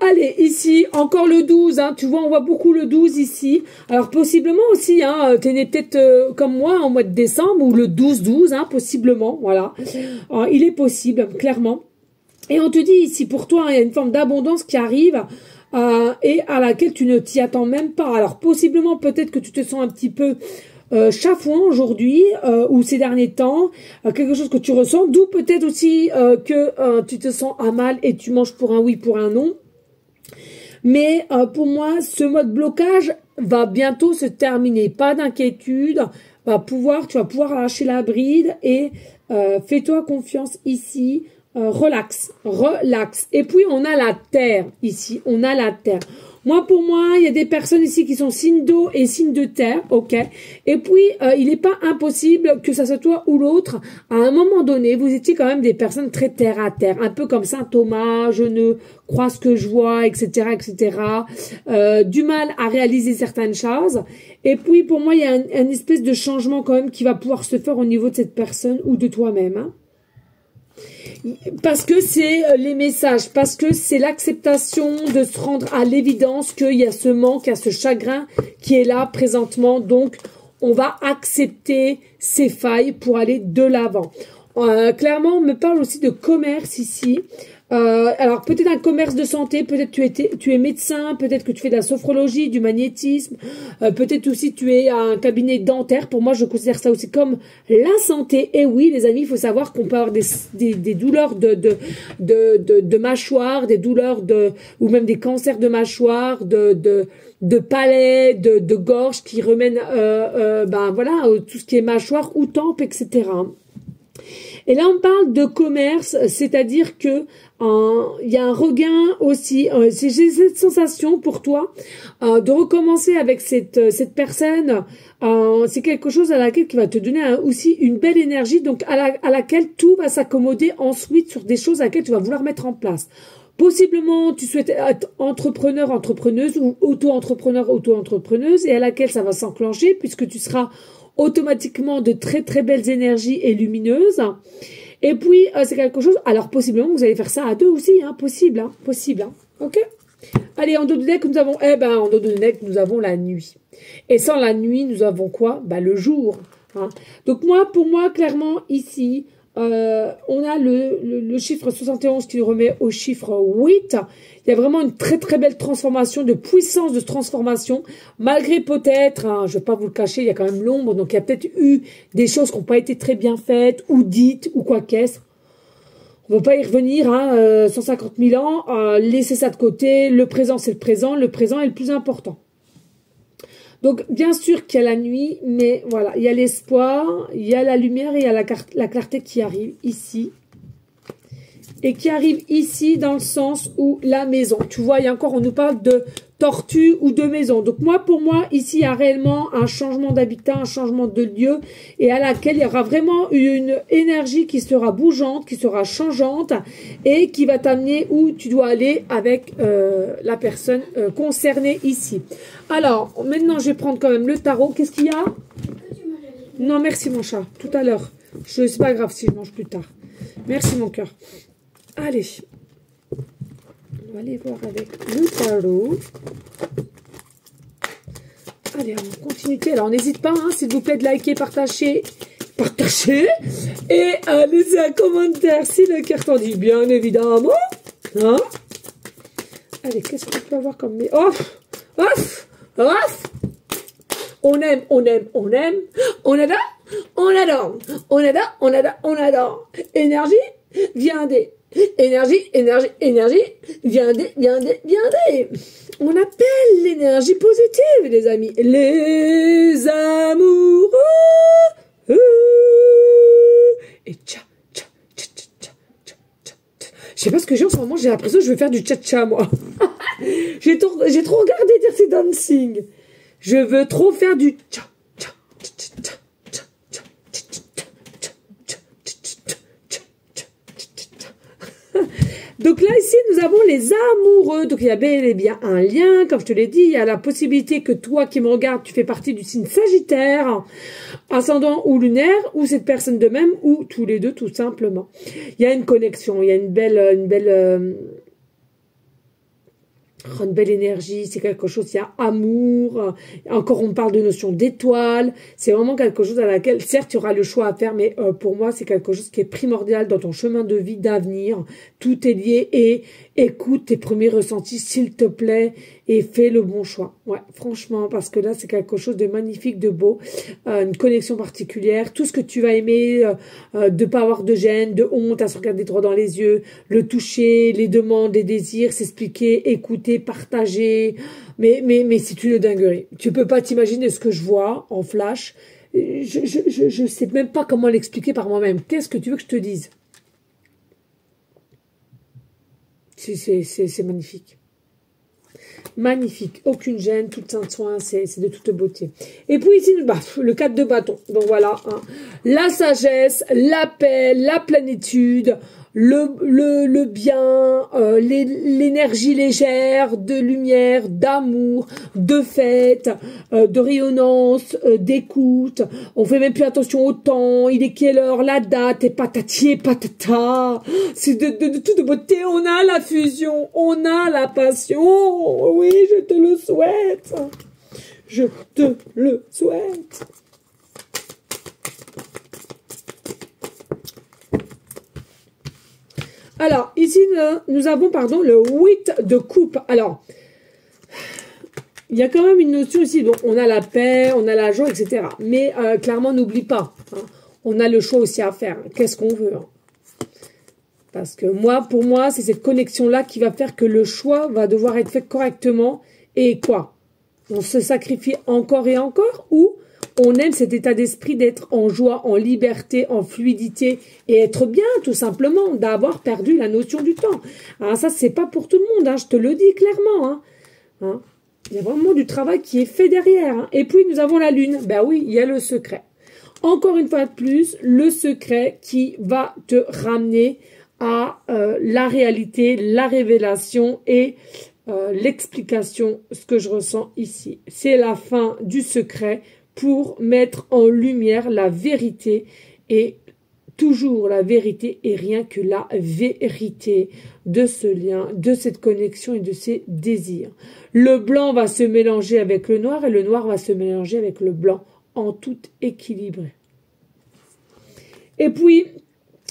Allez, ici, encore le 12, hein, tu vois, on voit beaucoup le 12 ici. Alors, possiblement aussi, hein, t'es né peut-être comme moi en mois de décembre, ou le 12-12, hein, possiblement, voilà. Il est possible, clairement. Et on te dit ici, pour toi, il y a une forme d'abondance qui arrive, et à laquelle tu ne t'y attends même pas. Alors, possiblement, peut-être que tu te sens un petit peu chafouin aujourd'hui, ou ces derniers temps, quelque chose que tu ressens, d'où peut-être aussi que tu te sens à mal et tu manges pour un oui, pour un non. Mais pour moi, ce mode blocage va bientôt se terminer. Pas d'inquiétude, tu vas pouvoir lâcher la bride et fais-toi confiance ici. Relax, relax. Et puis, on a la terre ici, on a la terre. Moi, pour moi, il y a des personnes ici qui sont signe d'eau et signe de terre, ok. Et puis, il n'est pas impossible que ça soit toi ou l'autre. À un moment donné, vous étiez quand même des personnes très terre à terre, un peu comme saint Thomas, je ne crois ce que je vois, etc., etc. Du mal à réaliser certaines choses. Et puis, pour moi, il y a un espèce de changement quand même qui va pouvoir se faire au niveau de cette personne ou de toi-même, hein. Parce que c'est les messages, parce que c'est l'acceptation de se rendre à l'évidence qu'il y a ce manque, il y a ce chagrin qui est là présentement. Donc, on va accepter ces failles pour aller de l'avant. Clairement, on me parle aussi de commerce ici. Alors, peut-être un commerce de santé, peut-être tu es médecin, peut-être que tu fais de la sophrologie, du magnétisme, peut-être aussi tu es à un cabinet dentaire. Pour moi, je considère ça aussi comme la santé. Et oui, les amis, il faut savoir qu'on peut avoir des douleurs de mâchoire, des douleurs ou même des cancers de mâchoire, de palais, de gorge qui remènent, voilà, tout ce qui est mâchoire ou tempe, etc. Et là, on parle de commerce, c'est-à-dire que il y a un regain aussi. J'ai cette sensation pour toi de recommencer avec cette personne. C'est quelque chose à laquelle qui va te donner aussi une belle énergie, donc à laquelle tout va s'accommoder ensuite sur des choses à laquelle tu vas vouloir mettre en place. Possiblement, tu souhaites être entrepreneur, entrepreneuse ou auto-entrepreneur, auto-entrepreneuse, et à laquelle ça va s'enclencher puisque tu seras automatiquement de très très belles énergies et lumineuses. Et puis, c'est quelque chose... Alors, possiblement, vous allez faire ça à deux aussi, hein, possible, hein, ok. Allez, en dos de deck, nous avons... en dos de deck, nous avons la nuit. Et sans la nuit, nous avons quoi? Le jour. Hein. Donc, pour moi, clairement, ici, on a le chiffre 71 qui nous remet au chiffre 8. Il y a vraiment une très très belle transformation, de puissance de transformation, malgré peut-être, hein, je ne vais pas vous le cacher, il y a quand même l'ombre, donc il y a peut-être eu des choses qui n'ont pas été très bien faites, ou dites, ou quoi qu'est-ce. On ne va pas y revenir, hein, 150 000 ans, laissez ça de côté, le présent c'est le présent est le plus important. Donc, bien sûr qu'il y a la nuit, mais voilà, il y a l'espoir, il y a la lumière et il y a la clarté qui arrive ici. Et qui arrive ici dans le sens où la maison. Tu vois, il y a encore, on nous parle de tortue ou de maison. Donc, pour moi, ici, il y a réellement un changement d'habitat, un changement de lieu et à laquelle il y aura vraiment une énergie qui sera bougeante, qui sera changeante et qui va t'amener où tu dois aller avec la personne concernée ici. Alors, maintenant, je vais prendre quand même le tarot. Qu'est-ce qu'il y a? Non, merci mon chat. Tout à l'heure. C'est pas grave si je mange plus tard. Merci mon cœur. Allez, on va aller voir avec le tarot. Allez, en continuité. Alors, n'hésite pas, hein, s'il vous plaît, de liker, partager et laisser un commentaire si le cœur t'en dit, bien évidemment. Hein? Allez, qu'est-ce qu'on peut avoir comme... Off. On aime, on aime, on aime. On adore, on adore. On adore, on adore, on adore. Énergie, viendez. Énergie, énergie, énergie, viendez, viendez, viendez. On appelle l'énergie positive, les amis. Les amoureux. Et tcha, tcha, tcha, tcha, tcha, tcha, tcha. Je sais pas ce que j'ai en ce moment, j'ai l'impression que je vais faire du tcha-tcha, moi. J'ai trop regardé Dirty Dancing. Je veux trop faire du tcha, tcha, tcha, tcha, tcha. Donc là, ici, nous avons les amoureux. Donc il y a bel et bien un lien, comme je te l'ai dit. Il y a la possibilité que toi qui me regardes, tu fais partie du signe Sagittaire, ascendant ou lunaire, ou cette personne de même, ou tous les deux, tout simplement. Il y a une connexion, il y a une belle énergie, c'est quelque chose, il y a amour, encore on parle de notion d'étoile, c'est vraiment quelque chose à laquelle, certes, il y aura le choix à faire, mais pour moi, c'est quelque chose qui est primordial dans ton chemin de vie, d'avenir, tout est lié, et écoute tes premiers ressentis, s'il te plaît, et fais le bon choix. Ouais, franchement, parce que là, c'est quelque chose de magnifique, de beau, une connexion particulière, tout ce que tu vas aimer, de pas avoir de gêne, de honte, à se regarder droit dans les yeux, le toucher, les demandes, les désirs, s'expliquer, écouter, partager, mais c'est une dinguerie. Tu peux pas t'imaginer ce que je vois en flash. Je sais même pas comment l'expliquer par moi-même. Qu'est-ce que tu veux que je te dise? C'est magnifique. Magnifique, aucune gêne, tout un soin, c'est de toute beauté. Et puis ici, bah, le 4 de bâton. Donc voilà, hein. La sagesse, la paix, la plénitude, le bien, l'énergie légère, de lumière, d'amour, de fête, de rayonnance, d'écoute. On fait même plus attention au temps, il est quelle heure, la date, et patati et patata. C'est de toute beauté. On a la fusion, on a la passion. Oui, je te le souhaite. Je te le souhaite. Alors, ici, nous avons, pardon, le 8 de coupe. Alors, il y a quand même une notion ici. Donc, on a la paix, on a la joie, etc. Mais, clairement, n'oublie pas. Hein, on a le choix aussi à faire. Qu'est-ce qu'on veut, hein. Parce que pour moi, c'est cette connexion-là qui va faire que le choix va devoir être fait correctement. Et quoi? On se sacrifie encore et encore, ou on aime cet état d'esprit d'être en joie, en liberté, en fluidité et être bien, tout simplement, d'avoir perdu la notion du temps. Alors ça, c'est pas pour tout le monde, hein, je te le dis clairement. Hein. Il y a vraiment du travail qui est fait derrière. Hein. Et puis, nous avons la lune. Ben oui, il y a le secret. Encore une fois de plus, le secret qui va te ramener à la réalité, la révélation et l'explication, ce que je ressens ici. C'est la fin du secret pour mettre en lumière la vérité, et toujours la vérité et rien que la vérité de ce lien, de cette connexion et de ces désirs. Le blanc va se mélanger avec le noir et le noir va se mélanger avec le blanc en tout équilibre. Et puis,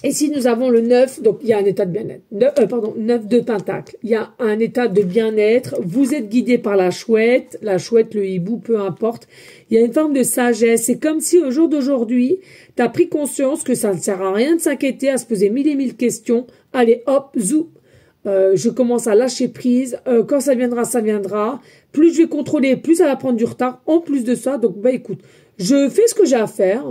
ici, nous avons le 9, donc il y a un état de bien-être. 9 de pentacle. Il y a un état de bien-être. Vous êtes guidé par la chouette, le hibou, peu importe. Il y a une forme de sagesse. C'est comme si au jour d'aujourd'hui, tu as pris conscience que ça ne sert à rien de s'inquiéter, à se poser mille et mille questions. Allez, hop, zou. Je commence à lâcher prise. Quand ça viendra, ça viendra. Plus je vais contrôler, plus ça va prendre du retard. En plus de ça, donc bah écoute, je fais ce que j'ai à faire.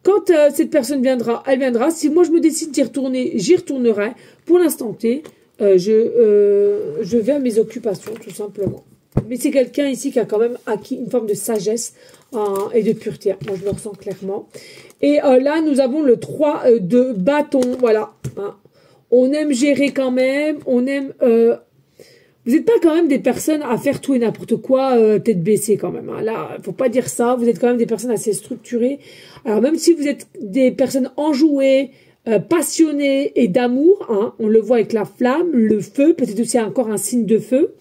Quand cette personne viendra, elle viendra. Si moi je me décide d'y retourner, j'y retournerai. Pour l'instant T, je vais à mes occupations, tout simplement. Mais c'est quelqu'un ici qui a quand même acquis une forme de sagesse et de pureté. Moi, je le ressens clairement. Et là, nous avons le 3 de bâton. Voilà. Hein. On aime gérer quand même. On aime... vous n'êtes pas quand même des personnes à faire tout et n'importe quoi, tête baissée quand même. Hein. Là, faut pas dire ça. Vous êtes quand même des personnes assez structurées. Alors, même si vous êtes des personnes enjouées, passionnées et d'amour, hein, on le voit avec la flamme, le feu, peut-être aussi encore un signe de feu.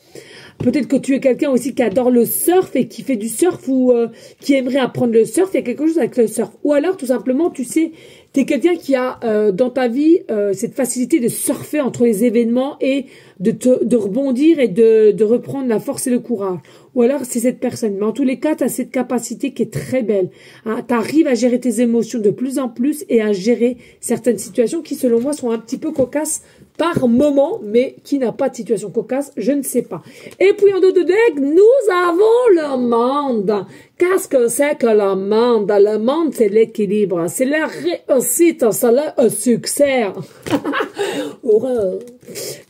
Peut-être que tu es quelqu'un aussi qui adore le surf et qui fait du surf ou qui aimerait apprendre le surf. Il y a quelque chose avec le surf. Ou alors, tout simplement, tu sais, tu es quelqu'un qui a dans ta vie cette facilité de surfer entre les événements et de rebondir et de reprendre la force et le courage. Ou alors, c'est cette personne. Mais en tous les cas, tu as cette capacité qui est très belle. Hein. Tu arrives à gérer tes émotions de plus en plus et à gérer certaines situations qui, selon moi, sont un petit peu cocasses par moment, mais qui n'a pas de situation cocasse, je ne sais pas. Et puis en dos de deck, nous avons le monde. Qu'est-ce que c'est que le monde? Le monde, c'est l'équilibre, c'est la réussite, c'est le succès.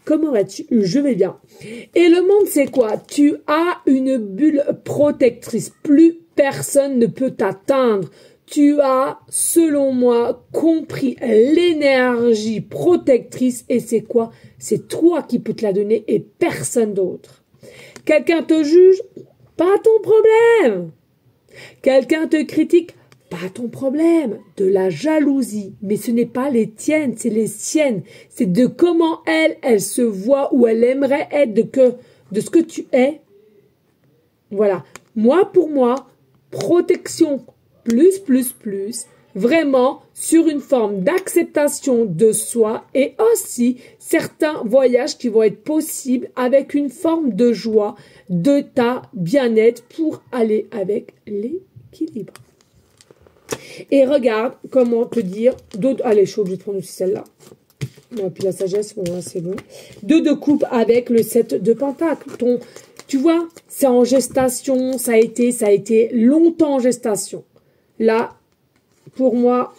Comment vas-tu? Je vais bien. Et le monde, c'est quoi? Tu as une bulle protectrice. Plus personne ne peut t'atteindre. tu as, selon moi, compris l'énergie protectrice. Et c'est quoi? C'est toi qui peux te la donner et personne d'autre. Quelqu'un te juge? Pas ton problème. Quelqu'un te critique? Pas ton problème. De la jalousie. Mais ce n'est pas les tiennes, c'est les siennes. C'est de comment elle se voit ou elle aimerait être de ce que tu es. Voilà. Moi, pour moi, protection plus, vraiment sur une forme d'acceptation de soi et aussi certains voyages qui vont être possibles avec une forme de joie, de ta bien-être pour aller avec l'équilibre. Et regarde comment te dire, allez, je suis obligée de prendre aussi celle-là. Bon, puis la sagesse, bon, là, c'est bon. 2 de coupe avec le 7 de pentacle. Tu vois, c'est en gestation, ça a été longtemps en gestation. Là, pour moi,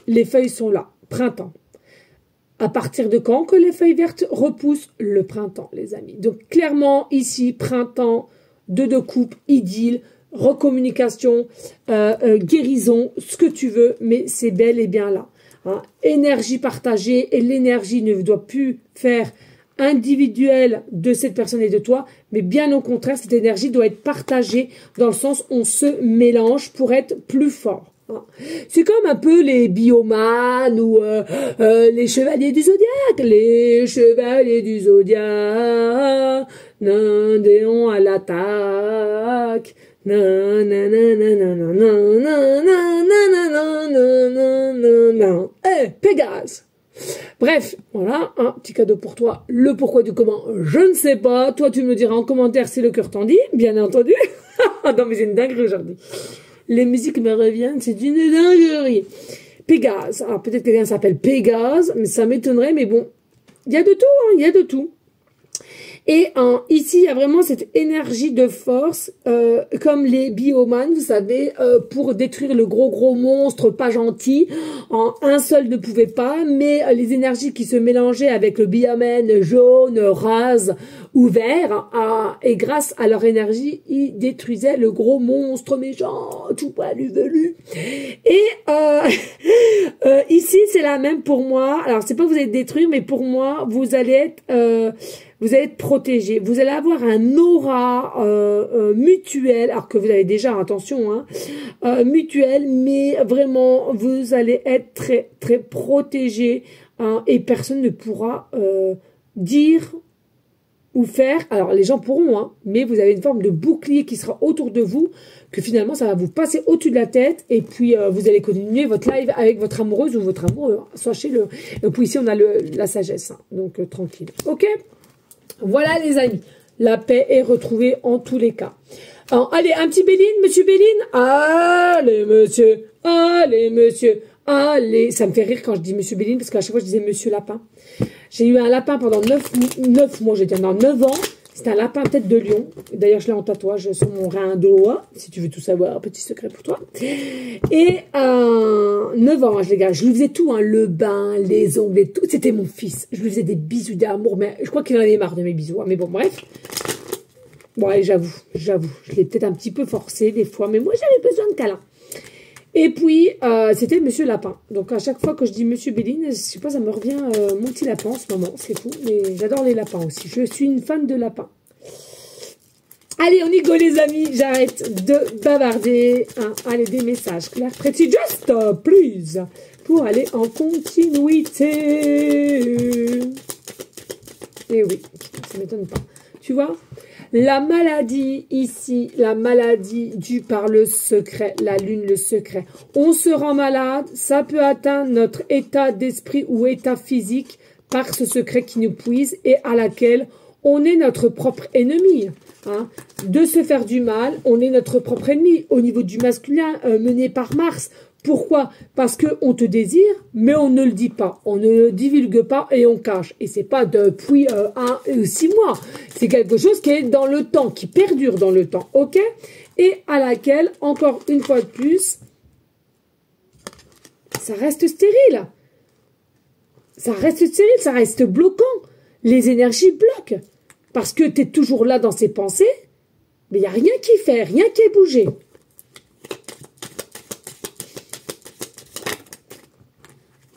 les feuilles sont là. Printemps. À partir de quand que les feuilles vertes repoussent? Le printemps, les amis. Donc, clairement, ici, printemps, 2 de coupe, idylle, recommunication, guérison, ce que tu veux, mais c'est bel et bien là. Hein. Énergie partagée, et l'énergie ne doit plus faire individuelle de cette personne et de toi, mais bien au contraire, cette énergie doit être partagée dans le sens où on se mélange pour être plus fort. C'est comme un peu les biomanes ou les chevaliers du zodiaque. Les chevaliers du zodiaque, Déon à l'attaque. Pégase. Bref, voilà, un petit cadeau pour toi. Le pourquoi du comment, je ne sais pas. Toi, tu me diras en commentaire si le cœur t'en dit, bien entendu. Non, mais c'est une dinguerie aujourd'hui. Les musiques me reviennent, c'est une dinguerie. Pégase. Alors, peut-être que quelqu'un s'appelle Pégase, mais ça m'étonnerait, mais bon. Il y a de tout, hein, il y a de tout. Et ici, il y a vraiment cette énergie de force, comme les biomanes, vous savez, pour détruire le gros monstre pas gentil. Un seul ne pouvait pas, mais les énergies qui se mélangeaient avec le biomène jaune, rase ou vert, et grâce à leur énergie, ils détruisaient le gros monstre méchant, tout poilu velu. Et ici, c'est la même pour moi. Alors, c'est pas que vous allez détruire, mais pour moi, vous allez être protégé. Vous allez avoir un aura mutuel, alors que vous avez déjà, attention, hein, mutuel, mais vraiment, vous allez être très, très protégé, hein, et personne ne pourra dire ou faire. Alors, les gens pourront, hein, mais vous avez une forme de bouclier qui sera autour de vous, que finalement, ça va vous passer au-dessus de la tête, et puis vous allez continuer votre live avec votre amoureuse ou votre amoureux. Hein. Sachez-le. Et puis ici, on a la sagesse, hein, donc tranquille. Ok? Voilà les amis, la paix est retrouvée en tous les cas. Alors, allez, un petit Béline, monsieur Béline. Allez monsieur, allez. Ça me fait rire quand je dis monsieur Béline, parce qu'à chaque fois je disais monsieur Lapin. J'ai eu un lapin pendant 9 mois, j'ai dit dans 9 ans. C'est un lapin tête de lion. D'ailleurs, je l'ai en tatouage sur mon rein droit, si tu veux tout savoir, petit secret pour toi. Et 9 ans, les gars, je lui faisais tout, hein, le bain, les ongles et tout. C'était mon fils. Je lui faisais des bisous d'amour, mais je crois qu'il en avait marre de mes bisous. Hein, mais bon, bref. Bon, allez, j'avoue. Je l'ai peut-être un petit peu forcé des fois, mais moi, j'avais besoin de câlin. Et puis, c'était Monsieur Lapin. Donc, à chaque fois que je dis Monsieur Béline, je sais pas, ça me revient mon petit lapin en ce moment. C'est fou, mais j'adore les lapins aussi. Je suis une fan de lapins. Allez, on y go, les amis. J'arrête de bavarder. Hein. Allez, des messages clairs. Pretty just, please. Pour aller en continuité. Et oui, ça m'étonne pas. Tu vois ? La maladie ici, la maladie due par le secret, la lune, le secret. On se rend malade, ça peut atteindre notre état d'esprit ou état physique par ce secret qui nous puise et à laquelle on est notre propre ennemi. Hein. De se faire du mal, on est notre propre ennemi. Au niveau du masculin, mené par Mars. Pourquoi? Parce qu'on te désire, mais on ne le dit pas. On ne le divulgue pas et on cache. Et c'est pas depuis 6 mois. C'est quelque chose qui est dans le temps, qui perdure dans le temps. Ok? Et à laquelle, encore une fois de plus, ça reste stérile. Ça reste stérile, ça reste bloquant. Les énergies bloquent. Parce que tu es toujours là dans ses pensées, mais il n'y a rien qui fait, rien qui est bougé.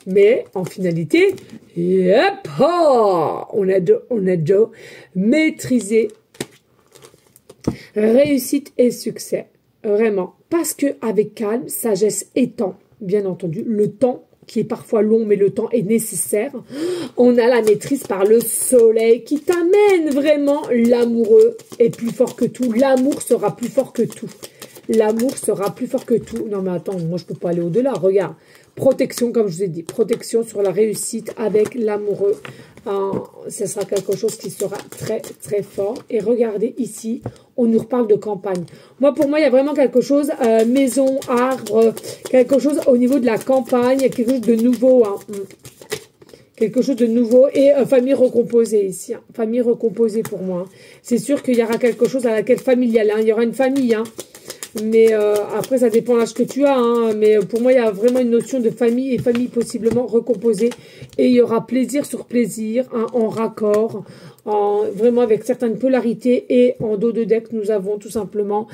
Mais en finalité, yep, oh, on a déjà maîtrisé réussite et succès. Vraiment. Parce que avec calme, sagesse et temps, bien entendu, le temps qui est parfois long, mais le temps est nécessaire. On a la maîtrise par le soleil qui t'amène vraiment. L'amoureux est plus fort que tout. L'amour sera plus fort que tout. L'amour sera plus fort que tout. Non mais attends, moi je peux pas aller au-delà. Regarde. Protection, comme je vous ai dit. Protection sur la réussite avec l'amoureux. Ce sera quelque chose qui sera très, très fort. Et regardez ici, on nous reparle de campagne. Moi, pour moi, il y a vraiment quelque chose, maison, arbre, quelque chose au niveau de la campagne, quelque chose de nouveau. Hein. Quelque chose de nouveau. Et famille recomposée ici. Hein. Famille recomposée pour moi. Hein. C'est sûr qu'il y aura quelque chose à laquelle familiale. Hein. Il y aura une famille. Hein. Mais après, ça dépend de l'âge que tu as. Hein. Mais pour moi, il y a vraiment une notion de famille et famille possiblement recomposée. Et il y aura plaisir sur plaisir, hein, en raccord, vraiment avec certaines polarités. Et en dos de deck, nous avons tout simplement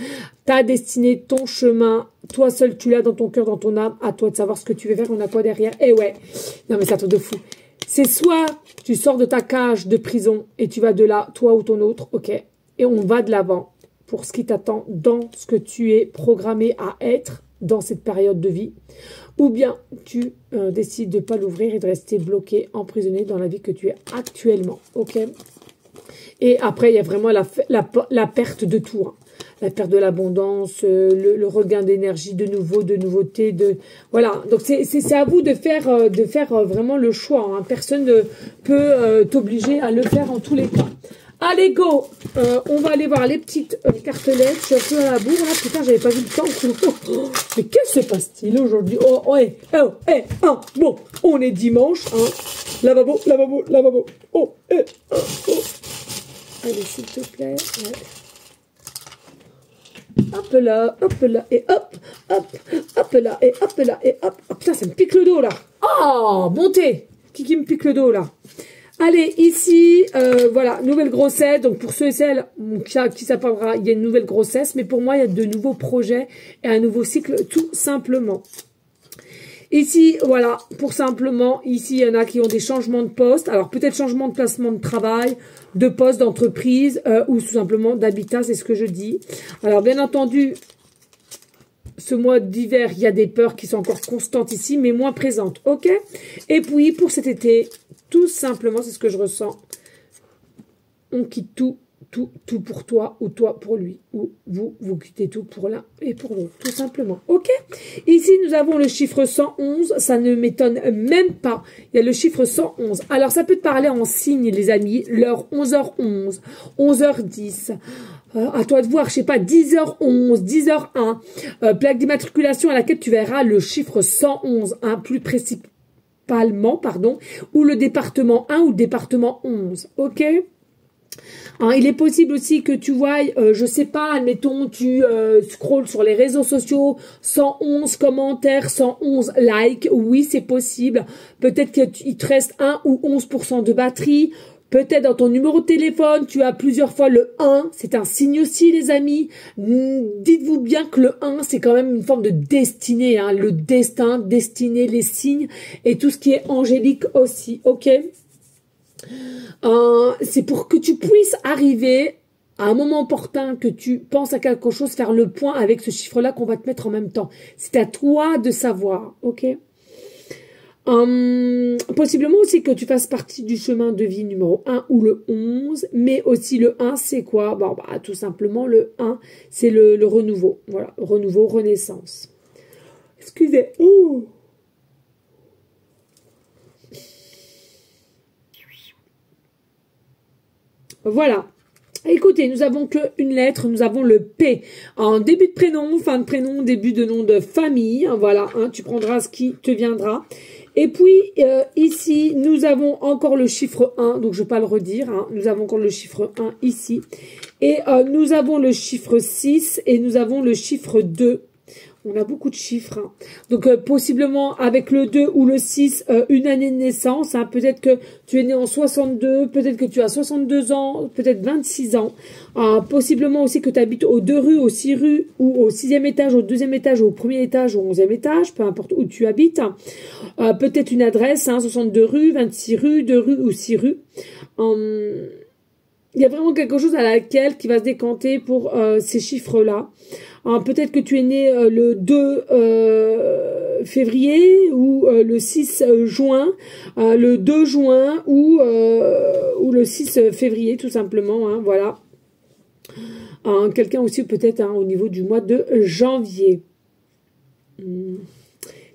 ta destinée, ton chemin. Toi seul, tu l'as dans ton cœur, dans ton âme. À toi de savoir ce que tu veux faire. On a quoi derrière? Et ouais, non mais c'est un truc de fou. C'est soit tu sors de ta cage de prison et tu vas de là, toi ou ton autre, ok. Et on va de l'avant. Pour ce qui t'attend dans ce que tu es programmé à être dans cette période de vie. Ou bien tu décides de ne pas l'ouvrir et de rester bloqué, emprisonné dans la vie que tu es actuellement. Ok. Et après, il y a vraiment la perte de tout. Hein. La perte de l'abondance, le regain d'énergie de nouveau, de nouveauté. Voilà, donc c'est à vous de faire vraiment le choix. Hein. Personne ne peut t'obliger à le faire en tous les cas. Allez, go, on va aller voir les petites cartelettes. Je suis un peu à la bourre, là. Putain, j'avais pas vu le temps. Mais qu'est-ce qui se passe-t-il aujourd'hui? Bon, on est dimanche, hein. Lavabo, lavabo, lavabo. Oh. Allez, s'il te plaît. Ouais. Hop là, et hop là, et hop là, et hop. Oh, putain, ça me pique le dos, là. Oh, montez. Qui me pique le dos, là? Allez, ici, voilà, nouvelle grossesse. Donc, pour ceux et celles qui s'appellera, il y a une nouvelle grossesse. Mais pour moi, il y a de nouveaux projets et un nouveau cycle, tout simplement. Ici, voilà, pour simplement, ici, il y en a qui ont des changements de poste. Alors, peut-être changement de placement de travail, de poste, d'entreprise ou tout simplement d'habitat, c'est ce que je dis. Alors, bien entendu, ce mois d'hiver, il y a des peurs qui sont encore constantes ici, mais moins présentes, ok? Et puis, pour cet été, tout simplement, c'est ce que je ressens. On quitte tout pour toi ou toi pour lui. Ou vous quittez tout pour l'un et pour l'autre, tout simplement. Ok? Ici, nous avons le chiffre 111. Ça ne m'étonne même pas. Il y a le chiffre 111. Alors, ça peut te parler en signe, les amis. L'heure 11h11, 11h10. À toi de voir, je sais pas, 10h11, 10h01. Plaque d'immatriculation à laquelle tu verras le chiffre 111, hein, plus principalement, pardon, ou le département 1 ou le département 11. Ok? Hein, il est possible aussi que tu vois, je sais pas, admettons, tu scrolles sur les réseaux sociaux, 111 commentaires, 111 likes, oui, c'est possible. Peut-être qu'il te reste 1 ou 11% de batterie. Peut-être dans ton numéro de téléphone, tu as plusieurs fois le 1. C'est un signe aussi, les amis. Dites-vous bien que le 1, c'est quand même une forme de destinée. Hein, le destin, destinée, les signes et tout ce qui est angélique aussi. Ok? C'est pour que tu puisses arriver à un moment opportun, que tu penses à quelque chose, faire le point avec ce chiffre-là qu'on va te mettre en même temps. C'est à toi de savoir. Ok? Possiblement aussi que tu fasses partie du chemin de vie numéro 1 ou le 11, mais aussi le 1, c'est quoi? Bon, bah, tout simplement, le 1, c'est le renouveau. Voilà, renouveau, renaissance. Excusez. Ouh. Voilà. Écoutez, nous avons qu'une lettre, nous avons le P. En début de prénom, fin de prénom, début de nom de famille. Voilà, hein, tu prendras ce qui te viendra. Et puis, ici, nous avons encore le chiffre 1, donc je ne vais pas le redire. Hein, nous avons encore le chiffre 1 ici. Et nous avons le chiffre 6 et nous avons le chiffre 2. On a beaucoup de chiffres. Hein. Donc, possiblement, avec le 2 ou le 6, une année de naissance. Hein. Peut-être que tu es né en 62, peut-être que tu as 62 ans, peut-être 26 ans. Possiblement aussi que tu habites aux 2 rues, aux 6 rues, ou au 6e étage, au 2e étage, au 1er étage, au 11e étage, peu importe où tu habites. Peut-être une adresse, hein, 62 rues, 26 rues, 2 rues ou 6 rues. Il y a vraiment quelque chose à laquelle qui va se décanter pour ces chiffres-là. Peut-être que tu es né le 2 février ou le 6 juin, le 2 juin ou le 6 février tout simplement. Hein, voilà. Quelqu'un aussi peut-être hein, au niveau du mois de janvier.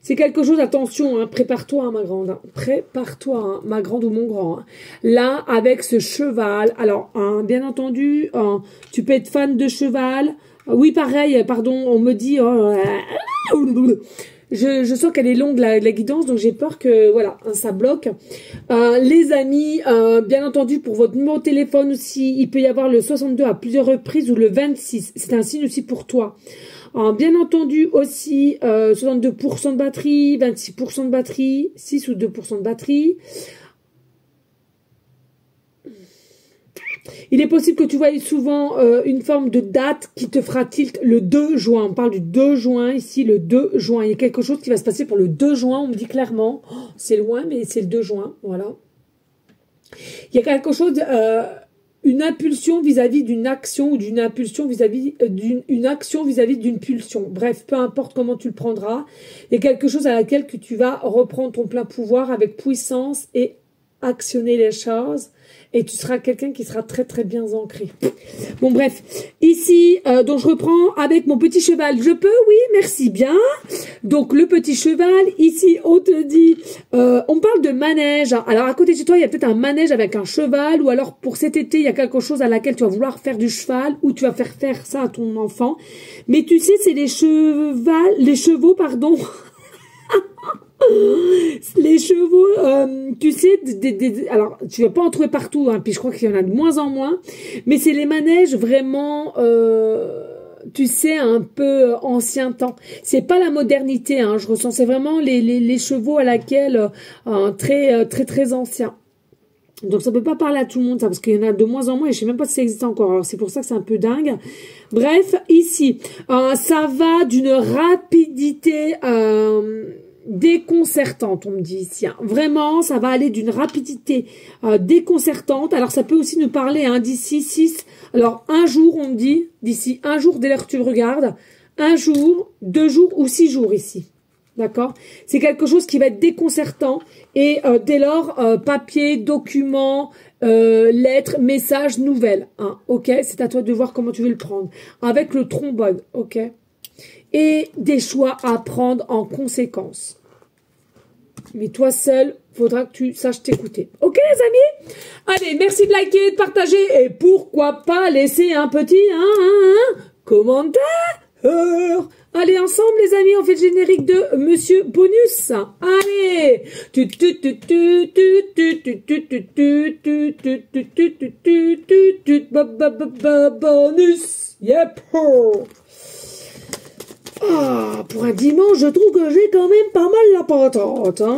C'est quelque chose, attention, hein, prépare-toi, hein, ma grande. Hein, prépare-toi, hein, ma grande ou mon grand. Hein. Là, avec ce cheval, alors, hein, bien entendu, tu peux être fan de cheval. Oui, pareil, pardon, on me dit... je sens qu'elle est longue, la guidance, donc j'ai peur que, voilà, hein, ça bloque. Les amis, bien entendu, pour votre numéro de téléphone aussi, il peut y avoir le 62 à plusieurs reprises ou le 26. C'est un signe aussi pour toi. Bien entendu aussi 62% de batterie, 26% de batterie, 6 ou 2% de batterie. Il est possible que tu voyes souvent une forme de date qui te fera tilt le 2 juin. On parle du 2 juin ici, le 2 juin. Il y a quelque chose qui va se passer pour le 2 juin, on me dit clairement. Oh, c'est loin, mais c'est le 2 juin, voilà. Il y a quelque chose... une impulsion vis-à-vis d'une action ou d'une impulsion vis-à-vis d'une action vis-à-vis d'une pulsion. Bref, peu importe comment tu le prendras, il y a quelque chose à laquelle que tu vas reprendre ton plein pouvoir avec puissance et actionner les choses. Et tu seras quelqu'un qui sera très très bien ancré. Bon bref, ici, donc je reprends avec mon petit cheval. Je peux? Oui, merci bien. Donc le petit cheval, ici on te dit, on parle de manège. Alors à côté de chez toi, il y a peut-être un manège avec un cheval. Ou alors pour cet été, il y a quelque chose à laquelle tu vas vouloir faire du cheval. Ou tu vas faire ça à ton enfant. Mais tu sais, c'est les chevaux, pardon. Les chevaux, tu sais, alors tu vas pas en trouver partout, hein, puis je crois qu'il y en a de moins en moins, mais c'est les manèges vraiment, tu sais, un peu ancien temps. C'est pas la modernité, hein, je ressens, c'est vraiment les chevaux à laquelle très anciens. Donc ça peut pas parler à tout le monde, ça, parce qu'il y en a de moins en moins et je sais même pas si ça existe encore. Alors c'est pour ça que c'est un peu dingue. Bref, ici, ça va d'une rapidité déconcertante, on me dit ici. Hein. Vraiment, ça va aller d'une rapidité déconcertante. Alors, ça peut aussi nous parler hein, d'ici 6. Alors, un jour, on me dit, d'ici un jour, dès lors que tu le regardes, un jour, 2 jours ou 6 jours ici. D'accord? C'est quelque chose qui va être déconcertant. Et dès lors, papier, document, lettres, messages, nouvelles. Hein, ok? C'est à toi de voir comment tu veux le prendre. Avec le trombone, ok? Et des choix à prendre en conséquence. Mais toi seul, faudra que tu saches t'écouter. Ok les amis? Allez, merci de liker, de partager et pourquoi pas laisser un petit commentaire. Allez ensemble les amis, on fait le générique de Monsieur Bonus. Allez. Bonus. Yep. Ah, pour un dimanche, je trouve que j'ai quand même pas mal la patate, hein.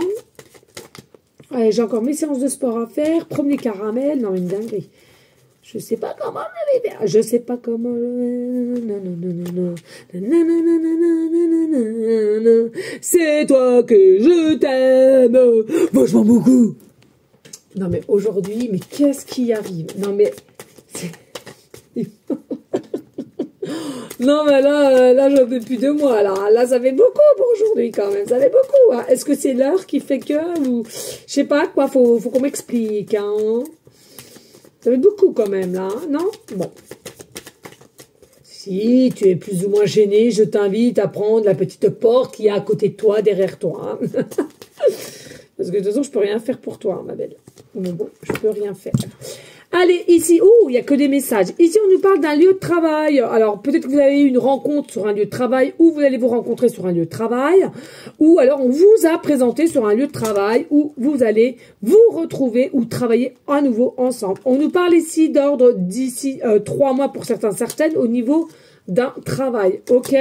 Allez, j'ai encore mes séances de sport à faire. Premier caramel. Non, une dinguerie. Je sais pas comment je vais faire. Je sais pas comment... C'est toi que je t'aime. Vachement beaucoup. Non, mais aujourd'hui, mais qu'est-ce qui arrive? Non, mais... Non, mais là, j'en peux plus de moi, là. Là, ça fait beaucoup pour aujourd'hui, quand même. Ça fait beaucoup, hein. Est-ce que c'est l'heure qui fait que, ou, je sais pas, quoi, faut qu'on m'explique, hein. Ça fait beaucoup, quand même, là, hein, non? Bon. Si tu es plus ou moins gêné, je t'invite à prendre la petite porte qui est à côté de toi, derrière toi, hein. Parce que, de toute façon, je peux rien faire pour toi, ma belle. Bon, je peux rien faire. Allez, ici, il n'y a que des messages. Ici, on nous parle d'un lieu de travail. Alors, peut-être que vous avez eu une rencontre sur un lieu de travail, ou vous allez vous rencontrer sur un lieu de travail, ou alors on vous a présenté sur un lieu de travail, où vous allez vous retrouver ou travailler à nouveau ensemble. On nous parle ici d'ordre d'ici 3 mois pour certaines, au niveau d'un travail, ok.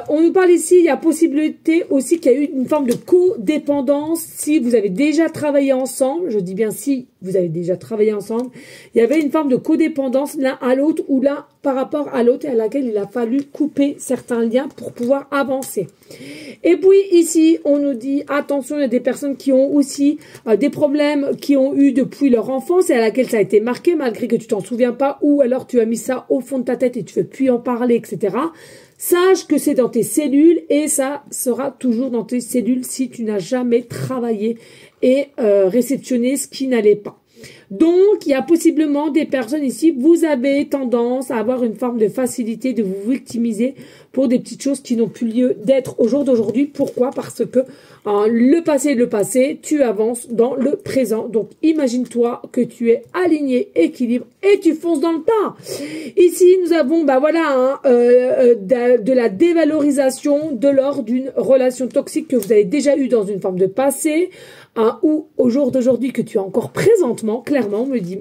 On nous parle ici, il y a possibilité aussi qu'il y a eu une forme de codépendance si vous avez déjà travaillé ensemble, je dis bien si vous avez déjà travaillé ensemble, il y avait une forme de codépendance l'un à l'autre ou l'un par rapport à l'autre à laquelle il a fallu couper certains liens pour pouvoir avancer. Et puis ici, on nous dit, attention, il y a des personnes qui ont aussi des problèmes qui ont eu depuis leur enfance et à laquelle ça a été marqué malgré que tu t'en souviens pas ou alors tu as mis ça au fond de ta tête et tu ne veux plus en parler, etc. Sache que c'est dans tes cellules et ça sera toujours dans tes cellules si tu n'as jamais travaillé et réceptionné ce qui n'allait pas. Donc, il y a possiblement des personnes ici, vous avez tendance à avoir une forme de facilité de vous victimiser pour des petites choses qui n'ont plus lieu d'être au jour d'aujourd'hui. Pourquoi? Parce que le passé est le passé, tu avances dans le présent. Donc, imagine-toi que tu es aligné, équilibre et tu fonces dans le tas. Ici, nous avons de la dévalorisation de lors d'une relation toxique que vous avez déjà eue dans une forme de passé, ou au jour d'aujourd'hui que tu as encore présentement, clairement, on me dit,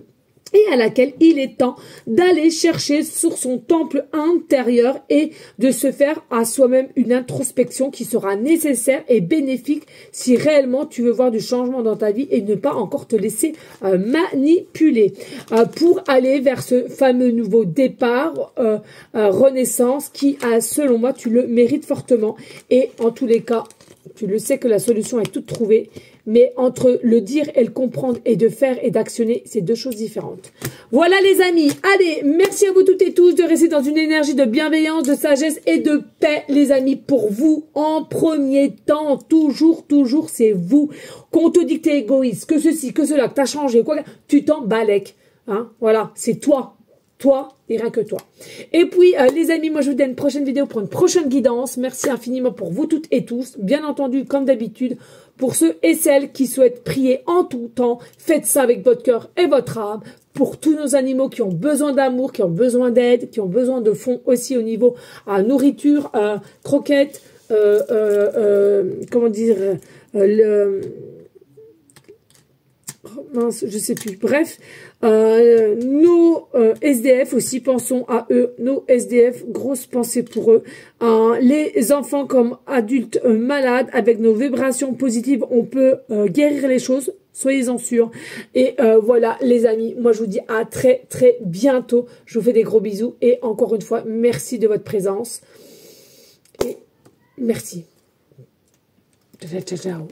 et à laquelle il est temps d'aller chercher sur son temple intérieur et de se faire à soi-même une introspection qui sera nécessaire et bénéfique si réellement tu veux voir du changement dans ta vie et ne pas encore te laisser manipuler pour aller vers ce fameux nouveau départ, renaissance qui, selon moi, tu le mérites fortement et en tous les cas, tu le sais que la solution est toute trouvée, mais entre le dire et le comprendre et de faire et d'actionner, c'est deux choses différentes. Voilà les amis, allez, merci à vous toutes et tous de rester dans une énergie de bienveillance, de sagesse et de paix, les amis, pour vous en premier temps, toujours, c'est vous. Qu'on te dit que t'es égoïste, que ceci, que cela, que t'as changé, quoi, tu t'en balèques, hein, voilà, c'est toi. Toi et rien que toi. Et puis, les amis, moi, je vous dis à une prochaine vidéo pour une prochaine guidance. Merci infiniment pour vous toutes et tous. Bien entendu, comme d'habitude, pour ceux et celles qui souhaitent prier en tout temps, faites ça avec votre cœur et votre âme. Pour tous nos animaux qui ont besoin d'amour, qui ont besoin d'aide, qui ont besoin de fonds aussi au niveau nourriture, croquettes, comment dire, mince, je sais plus. Bref, nos SDF aussi, pensons à eux, nos SDF, grosse pensée pour eux. Les enfants comme adultes malades, avec nos vibrations positives, on peut guérir les choses, soyez-en sûrs. Et voilà les amis, moi je vous dis à très bientôt. Je vous fais des gros bisous et encore une fois, merci de votre présence. Et merci. Ciao.